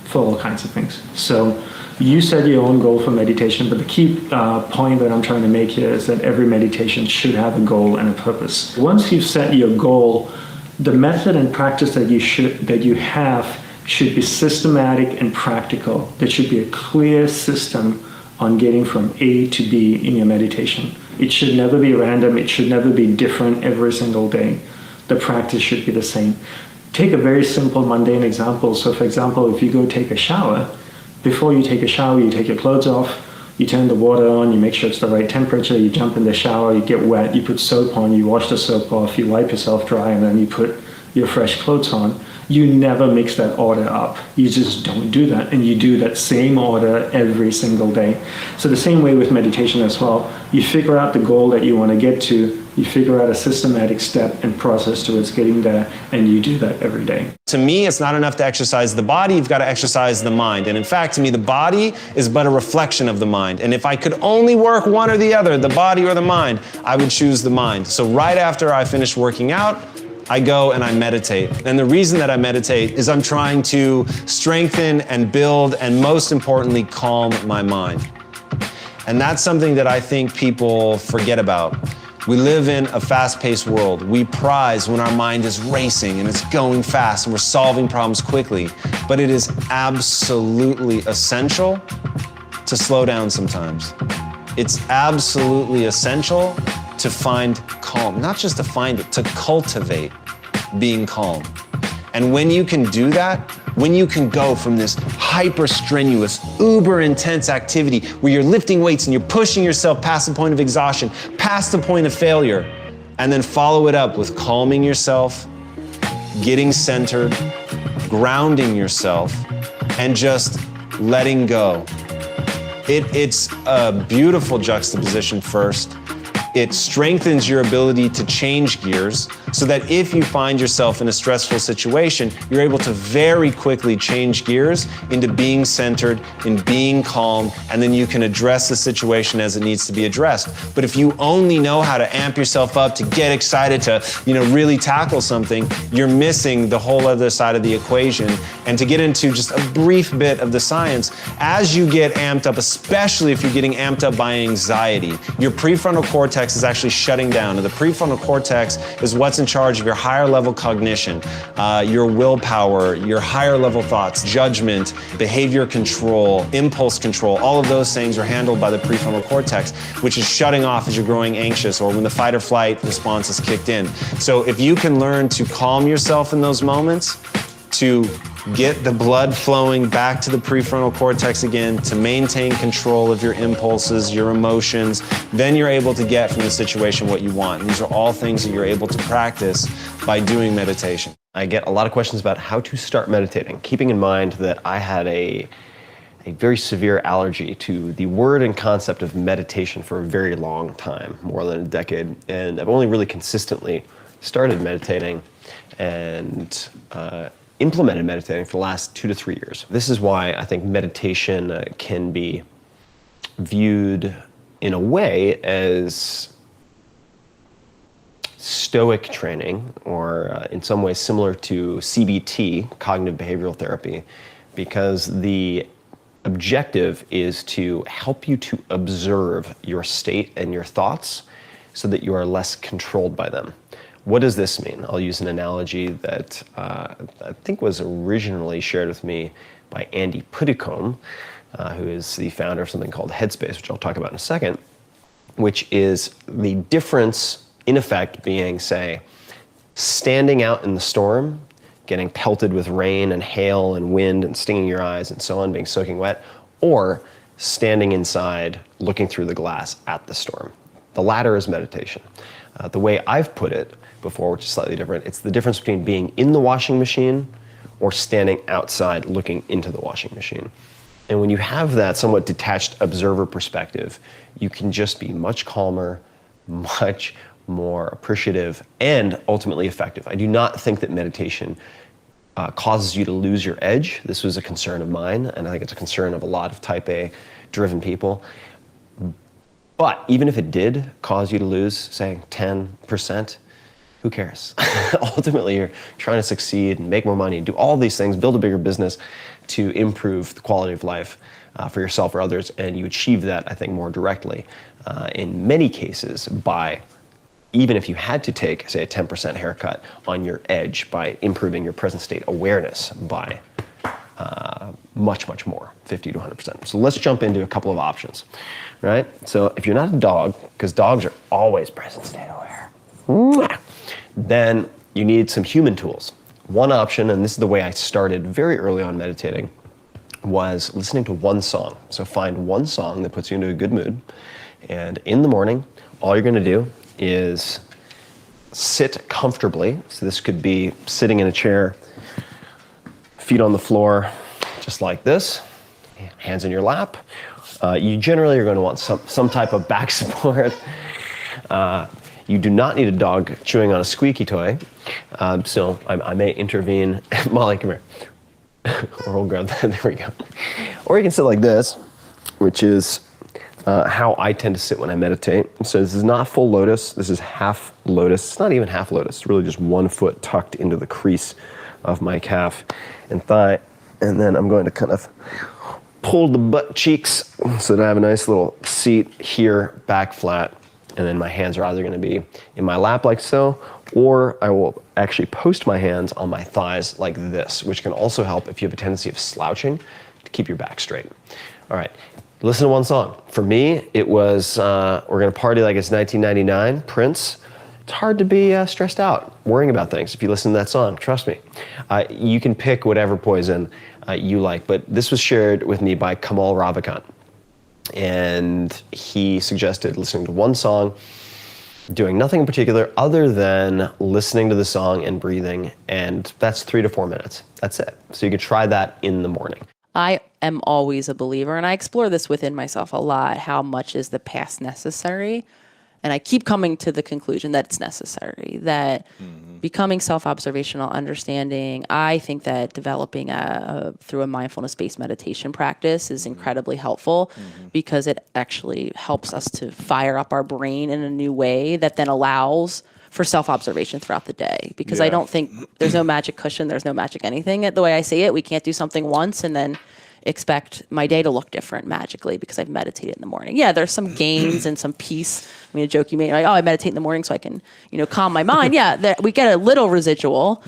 for all kinds of things. So you set your own goal for meditation, but the key point that I'm trying to make here is that every meditation should have a goal and a purpose. Once you've set your goal, the method and practice that you have should be systematic and practical. There should be a clear system on getting from A to B in your meditation. It should never be random. It should never be different every single day. The practice should be the same. Take a very simple, mundane example. So, for example, if you go take a shower, before you take a shower, you take your clothes off, you turn the water on, you make sure it's the right temperature, you jump in the shower, you get wet, you put soap on, you wash the soap off, you wipe yourself dry, and then you put your fresh clothes on. You never mix that order up. You just don't do that. And you do that same order every single day. So the same way with meditation as well. You figure out the goal that you want to get to, you figure out a systematic step and process towards getting there, and you do that every day. To me, it's not enough to exercise the body, you've got to exercise the mind. And in fact, to me, the body is but a reflection of the mind. And if I could only work one or the other, the body or the mind, I would choose the mind. So right after I finish working out, I go and I meditate. And the reason that I meditate is I'm trying to strengthen and build and most importantly, calm my mind. And that's something that I think people forget about. We live in a fast-paced world. We prize when our mind is racing and it's going fast and we're solving problems quickly. But it is absolutely essential to slow down sometimes. It's absolutely essential to find calm, not just to find it, to cultivate being calm. And when you can do that, when you can go from this hyper strenuous, uber intense activity where you're lifting weights and you're pushing yourself past the point of exhaustion, past the point of failure, and then follow it up with calming yourself, getting centered, grounding yourself, and just letting go. It's a beautiful juxtaposition first. It strengthens your ability to change gears so that if you find yourself in a stressful situation, you're able to very quickly change gears into being centered, in being calm, and then you can address the situation as it needs to be addressed. But if you only know how to amp yourself up, to get excited, to really tackle something, you're missing the whole other side of the equation. And to get into just a brief bit of the science, as you get amped up, especially if you're getting amped up by anxiety, your prefrontal cortex is actually shutting down. And the prefrontal cortex is what's in charge of your higher level cognition, your willpower, your higher level thoughts, judgment, behavior control, impulse control. All of those things are handled by the prefrontal cortex, which is shutting off as you're growing anxious or when the fight or flight response is kicked in. So if you can learn to calm yourself in those moments, to get the blood flowing back to the prefrontal cortex again, to maintain control of your impulses, your emotions, then you're able to get from the situation what you want. And these are all things that you're able to practice by doing meditation. I get a lot of questions about how to start meditating, keeping in mind that I had a very severe allergy to the word and concept of meditation for a very long time, more than a decade. And I've only really consistently started meditating and implemented meditating for the last 2 to 3 years. This is why I think meditation can be viewed in a way as stoic training, or in some ways similar to CBT, cognitive behavioral therapy, because the objective is to help you to observe your state and your thoughts so that you are less controlled by them. What does this mean? I'll use an analogy that I think was originally shared with me by Andy Puddicombe, who is the founder of something called Headspace, which I'll talk about in a second, which is the difference, in effect, being, say, standing out in the storm, getting pelted with rain and hail and wind and stinging your eyes and so on, being soaking wet, or standing inside, looking through the glass at the storm. The latter is meditation. The way I've put it before, which is slightly different, it's the difference between being in the washing machine or standing outside looking into the washing machine. And when you have that somewhat detached observer perspective, you can just be much calmer, much more appreciative, and ultimately effective. I do not think that meditation causes you to lose your edge. This was a concern of mine, and I think it's a concern of a lot of type A driven people. But even if it did cause you to lose, say, 10%, who cares? Ultimately, you're trying to succeed and make more money and do all these things, build a bigger business to improve the quality of life for yourself or others, and you achieve that, I think, more directly in many cases by, even if you had to take, say, a 10% haircut on your edge, by improving your present state awareness by much, much more, 50 to 100%. So let's jump into a couple of options, right? So if you're not a dog, because dogs are always present state aware, then you need some human tools. One option, and this is the way I started very early on meditating, was listening to one song. So find one song that puts you into a good mood, and in the morning, all you're gonna do is sit comfortably. So this could be sitting in a chair, feet on the floor, just like this, hands in your lap. You generally are going to want some type of back support. You do not need a dog chewing on a squeaky toy. So I may intervene. Molly, come here. Or we'll grab that, there we go. Or you can sit like this, which is how I tend to sit when I meditate. So this is not full lotus, this is half lotus. It's not even half lotus, it's really just one foot tucked into the crease of my calf and thigh. And then I'm going to kind of pull the butt cheeks so that I have a nice little seat here, back flat. And then my hands are either going to be in my lap like so, or I will actually post my hands on my thighs like this, which can also help if you have a tendency of slouching to keep your back straight. All right, listen to one song. For me, it was We're Gonna Party Like It's 1999, Prince. It's hard to be stressed out, worrying about things if you listen to that song, trust me. You can pick whatever poison you like, but this was shared with me by Kamal Ravikant. And he suggested listening to one song, doing nothing in particular other than listening to the song and breathing, and that's 3 to 4 minutes. That's it. So you could try that in the morning. I am always a believer, and I explore this within myself a lot, how much is the past necessary? And I keep coming to the conclusion that it's necessary, that becoming self-observational, understanding, I think that developing through a mindfulness-based meditation practice is incredibly helpful because it actually helps us to fire up our brain in a new way that then allows for self-observation throughout the day. Because I don't think there's no magic cushion, there's no magic anything. The way I see it, we can't do something once and then expect my day to look different magically because I've meditated in the morning. Yeah, there's some gains and some peace. I mean, a joke you made, like, oh, I meditate in the morning so I can, calm my mind. Yeah, we get a little residual,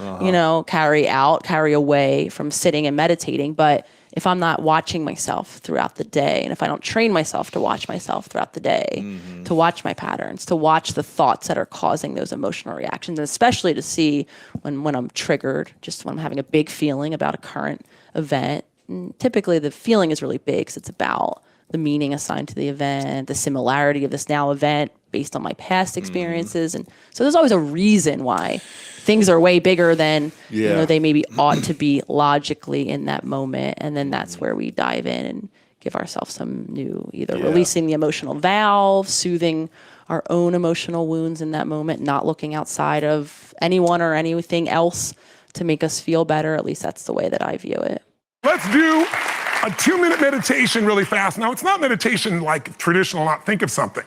carry away from sitting and meditating. But if I'm not watching myself throughout the day, and if I don't train myself to watch myself throughout the day, to watch my patterns, to watch the thoughts that are causing those emotional reactions, and especially to see when I'm triggered, just when I'm having a big feeling about a current event. And typically the feeling is really big because it's about the meaning assigned to the event, the similarity of this now event based on my past experiences. And so there's always a reason why things are way bigger than they maybe ought to be logically in that moment. And then that's where we dive in and give ourselves some new, either releasing the emotional valve, soothing our own emotional wounds in that moment, not looking outside of anyone or anything else to make us feel better. At least that's the way that I view it. Let's do a 2-minute meditation really fast. Now, it's not meditation like traditional, not think of something.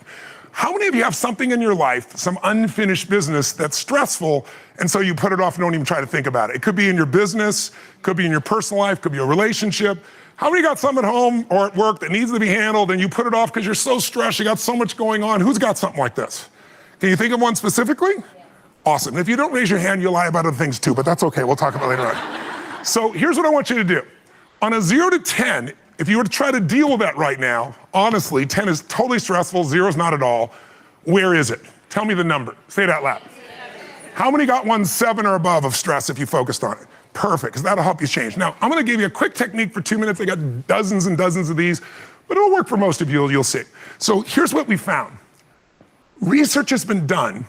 How many of you have something in your life, some unfinished business that's stressful, and so you put it off and don't even try to think about it? It could be in your business, could be in your personal life, could be a relationship. How many got something at home or at work that needs to be handled and you put it off because you're so stressed, you got so much going on? Who's got something like this? Can you think of one specifically? Awesome. If you don't raise your hand, you'll lie about other things too, but that's okay. We'll talk about it later on. So here's what I want you to do. On a 0 to 10, if you were to try to deal with that right now, honestly, 10 is totally stressful, 0 is not at all. Where is it? Tell me the number. Say it out loud. How many got one 7 or above of stress if you focused on it? Perfect, because that'll help you change. Now, I'm gonna give you a quick technique for 2 minutes. I got dozens and dozens of these, but it'll work for most of you, you'll see. So here's what we found. Research has been done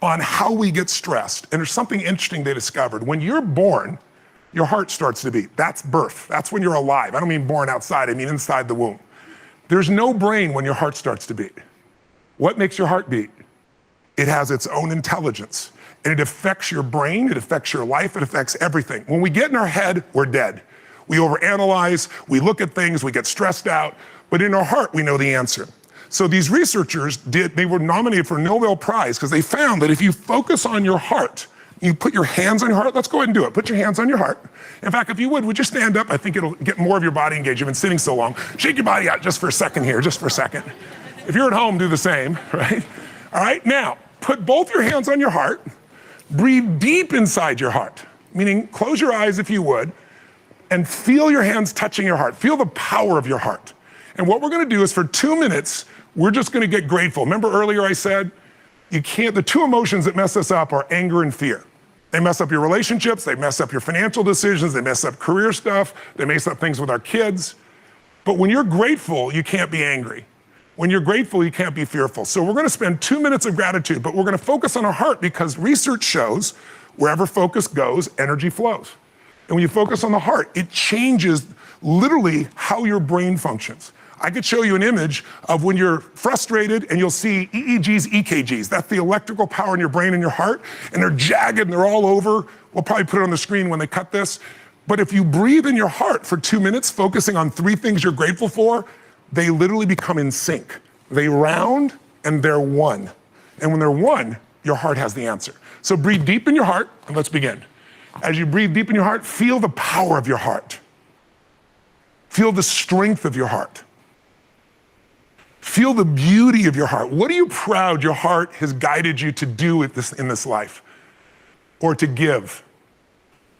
on how we get stressed, and there's something interesting they discovered. When you're born, your heart starts to beat. That's birth. That's when you're alive. I don't mean born outside, I mean inside the womb. There's no brain when your heart starts to beat. What makes your heart beat? It has its own intelligence. And it affects your brain, it affects your life, it affects everything. When we get in our head, we're dead. We overanalyze, we look at things, we get stressed out, but in our heart, we know the answer. So these researchers they were nominated for a Nobel Prize because they found that if you focus on your heart, you put your hands on your heart, let's go ahead and do it. Put your hands on your heart. In fact, if you would you stand up? I think it'll get more of your body engaged. You've been sitting so long. Shake your body out just for a second here, just for a second. If you're at home, do the same, right? All right, now, put both your hands on your heart, breathe deep inside your heart, meaning close your eyes if you would, and feel your hands touching your heart. Feel the power of your heart. And what we're gonna do is for 2 minutes, we're just gonna get grateful. Remember earlier I said, the two emotions that mess us up are anger and fear. They mess up your relationships, they mess up your financial decisions, they mess up career stuff, they mess up things with our kids. But when you're grateful, you can't be angry. When you're grateful, you can't be fearful. So we're gonna spend 2 minutes of gratitude, but we're gonna focus on our heart because research shows wherever focus goes, energy flows. And when you focus on the heart, it changes literally how your brain functions. I could show you an image of when you're frustrated and you'll see EEGs, EKGs. That's the electrical power in your brain and your heart, and they're jagged and they're all over. We'll probably put it on the screen when they cut this. But if you breathe in your heart for 2 minutes, focusing on 3 things you're grateful for, they literally become in sync. They round and they're one. And when they're one, your heart has the answer. So breathe deep in your heart and let's begin. As you breathe deep in your heart, feel the power of your heart. Feel the strength of your heart. Feel the beauty of your heart. What are you proud your heart has guided you to do in this life? Or to give?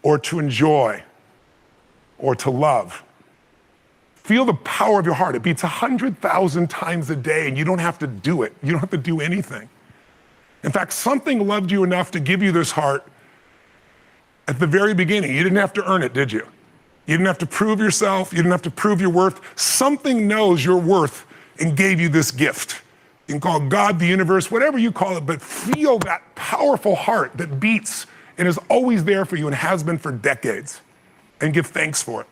Or to enjoy? Or to love? Feel the power of your heart. It beats 100,000 times a day and you don't have to do it. You don't have to do anything. In fact, something loved you enough to give you this heart at the very beginning. You didn't have to earn it, did you? You didn't have to prove yourself. You didn't have to prove your worth. Something knows your worth and gave you this gift. You can call it God, the universe, whatever you call it, but feel that powerful heart that beats and is always there for you and has been for decades, and give thanks for it.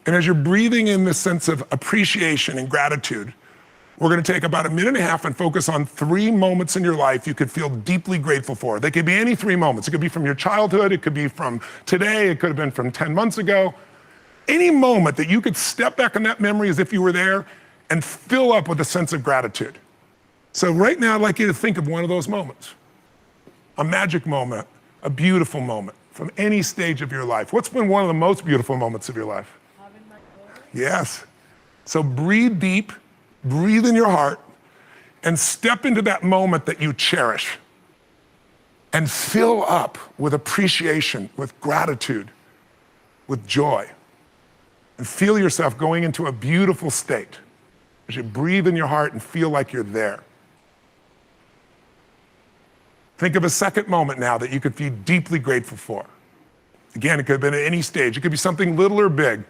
And as you're breathing in this sense of appreciation and gratitude, we're gonna take about 1.5 minutes and focus on 3 moments in your life you could feel deeply grateful for. They could be any 3 moments. It could be from your childhood, it could be from today, it could have been from 10 months ago. Any moment that you could step back in that memory as if you were there and fill up with a sense of gratitude. So right now, I'd like you to think of one of those moments. A magic moment, a beautiful moment from any stage of your life. What's been one of the most beautiful moments of your life? Yes. So breathe deep, breathe in your heart, and step into that moment that you cherish. And fill up with appreciation, with gratitude, with joy. And feel yourself going into a beautiful state as you breathe in your heart and feel like you're there. Think of a second moment now that you could be deeply grateful for. Again, it could have been at any stage. It could be something little or big.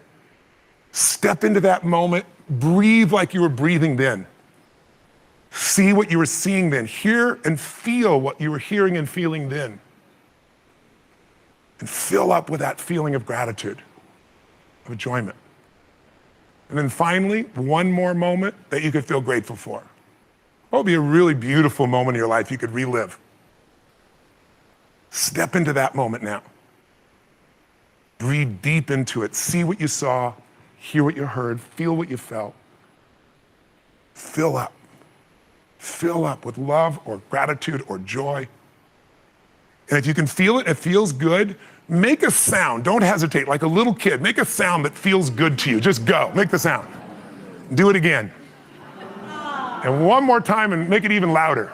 Step into that moment, breathe like you were breathing then. See what you were seeing then. Hear and feel what you were hearing and feeling then. And fill up with that feeling of gratitude, of enjoyment. And then finally, one more moment that you could feel grateful for. What would be a really beautiful moment in your life you could relive? Step into that moment now. Breathe deep into it. See what you saw, hear what you heard, feel what you felt. Fill up. Fill up with love or gratitude or joy. And if you can feel it, it feels good, make a sound. Don't hesitate, like a little kid. Make a sound that feels good to you. Just go, make the sound. Do it again. And one more time and make it even louder.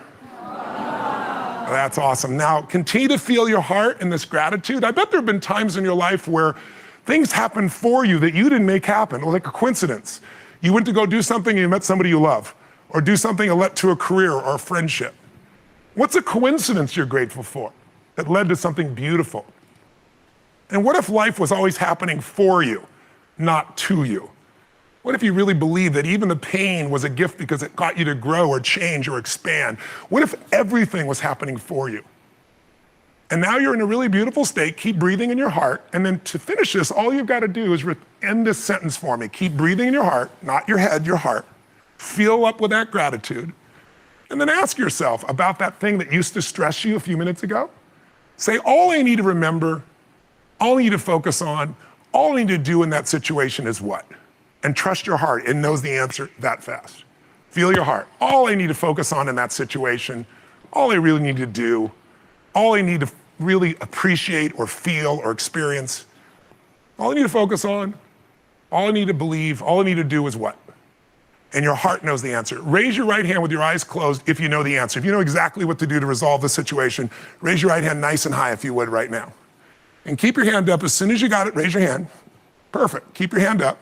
That's awesome. Now, continue to feel your heart in this gratitude. I bet there have been times in your life where Things happen for you that you didn't make happen, or like a coincidence. You went to go do something and you met somebody you love, or do something that led to a career or a friendship. What's a coincidence you're grateful for that led to something beautiful? And what if life was always happening for you, not to you? What if you really believed that even the pain was a gift because it got you to grow or change or expand? What if everything was happening for you? And now you're in a really beautiful state. Keep breathing in your heart. And then to finish this, all you've got to do is end this sentence for me. Keep breathing in your heart, not your head, your heart. Fill up with that gratitude. And then ask yourself about that thing that used to stress you a few minutes ago. Say, all I need to remember, all I need to focus on, all I need to do in that situation is what? And trust your heart. It knows the answer that fast. Feel your heart. All I need to focus on in that situation, all I really need to do, all I need to really appreciate or feel or experience, all I need to focus on, all I need to believe, all I need to do is what? And your heart knows the answer. Raise your right hand with your eyes closed if you know the answer. If you know exactly what to do to resolve the situation, raise your right hand nice and high if you would right now. And keep your hand up. As soon as you got it, raise your hand. Perfect. Keep your hand up.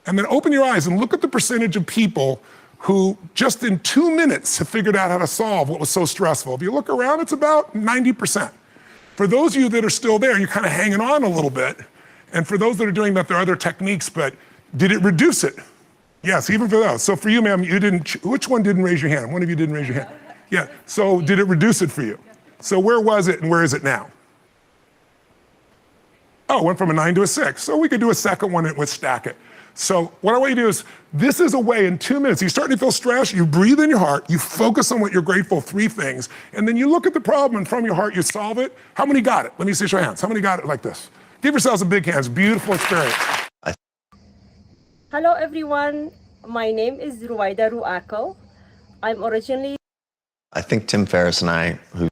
And then open your eyes and look at the percentage of people who just in 2 minutes have figured out how to solve what was so stressful. If you look around, it's about 90%. For those of you that are still there, you're kind of hanging on a little bit. And for those that are doing that, there are other techniques, but did it reduce it? Yes, even for those. So for you, ma'am, you didn't, which one didn't raise your hand? One of you didn't raise your hand. Yeah, so did it reduce it for you? So where was it and where is it now? Oh, it went from a 9 to a 6. So we could do a second one and we'd stack it. So what I want you to do is, this is a way in 2 minutes, you're starting to feel stressed, you breathe in your heart, you focus on what you're grateful, 3 things, and then you look at the problem and from your heart, you solve it. How many got it? Let me see your hands. How many got it like this? Give yourselves a big hand. It's a beautiful experience. Hello everyone, my name is Ruwaida Ruako. I'm originally I think Tim Ferriss and I, who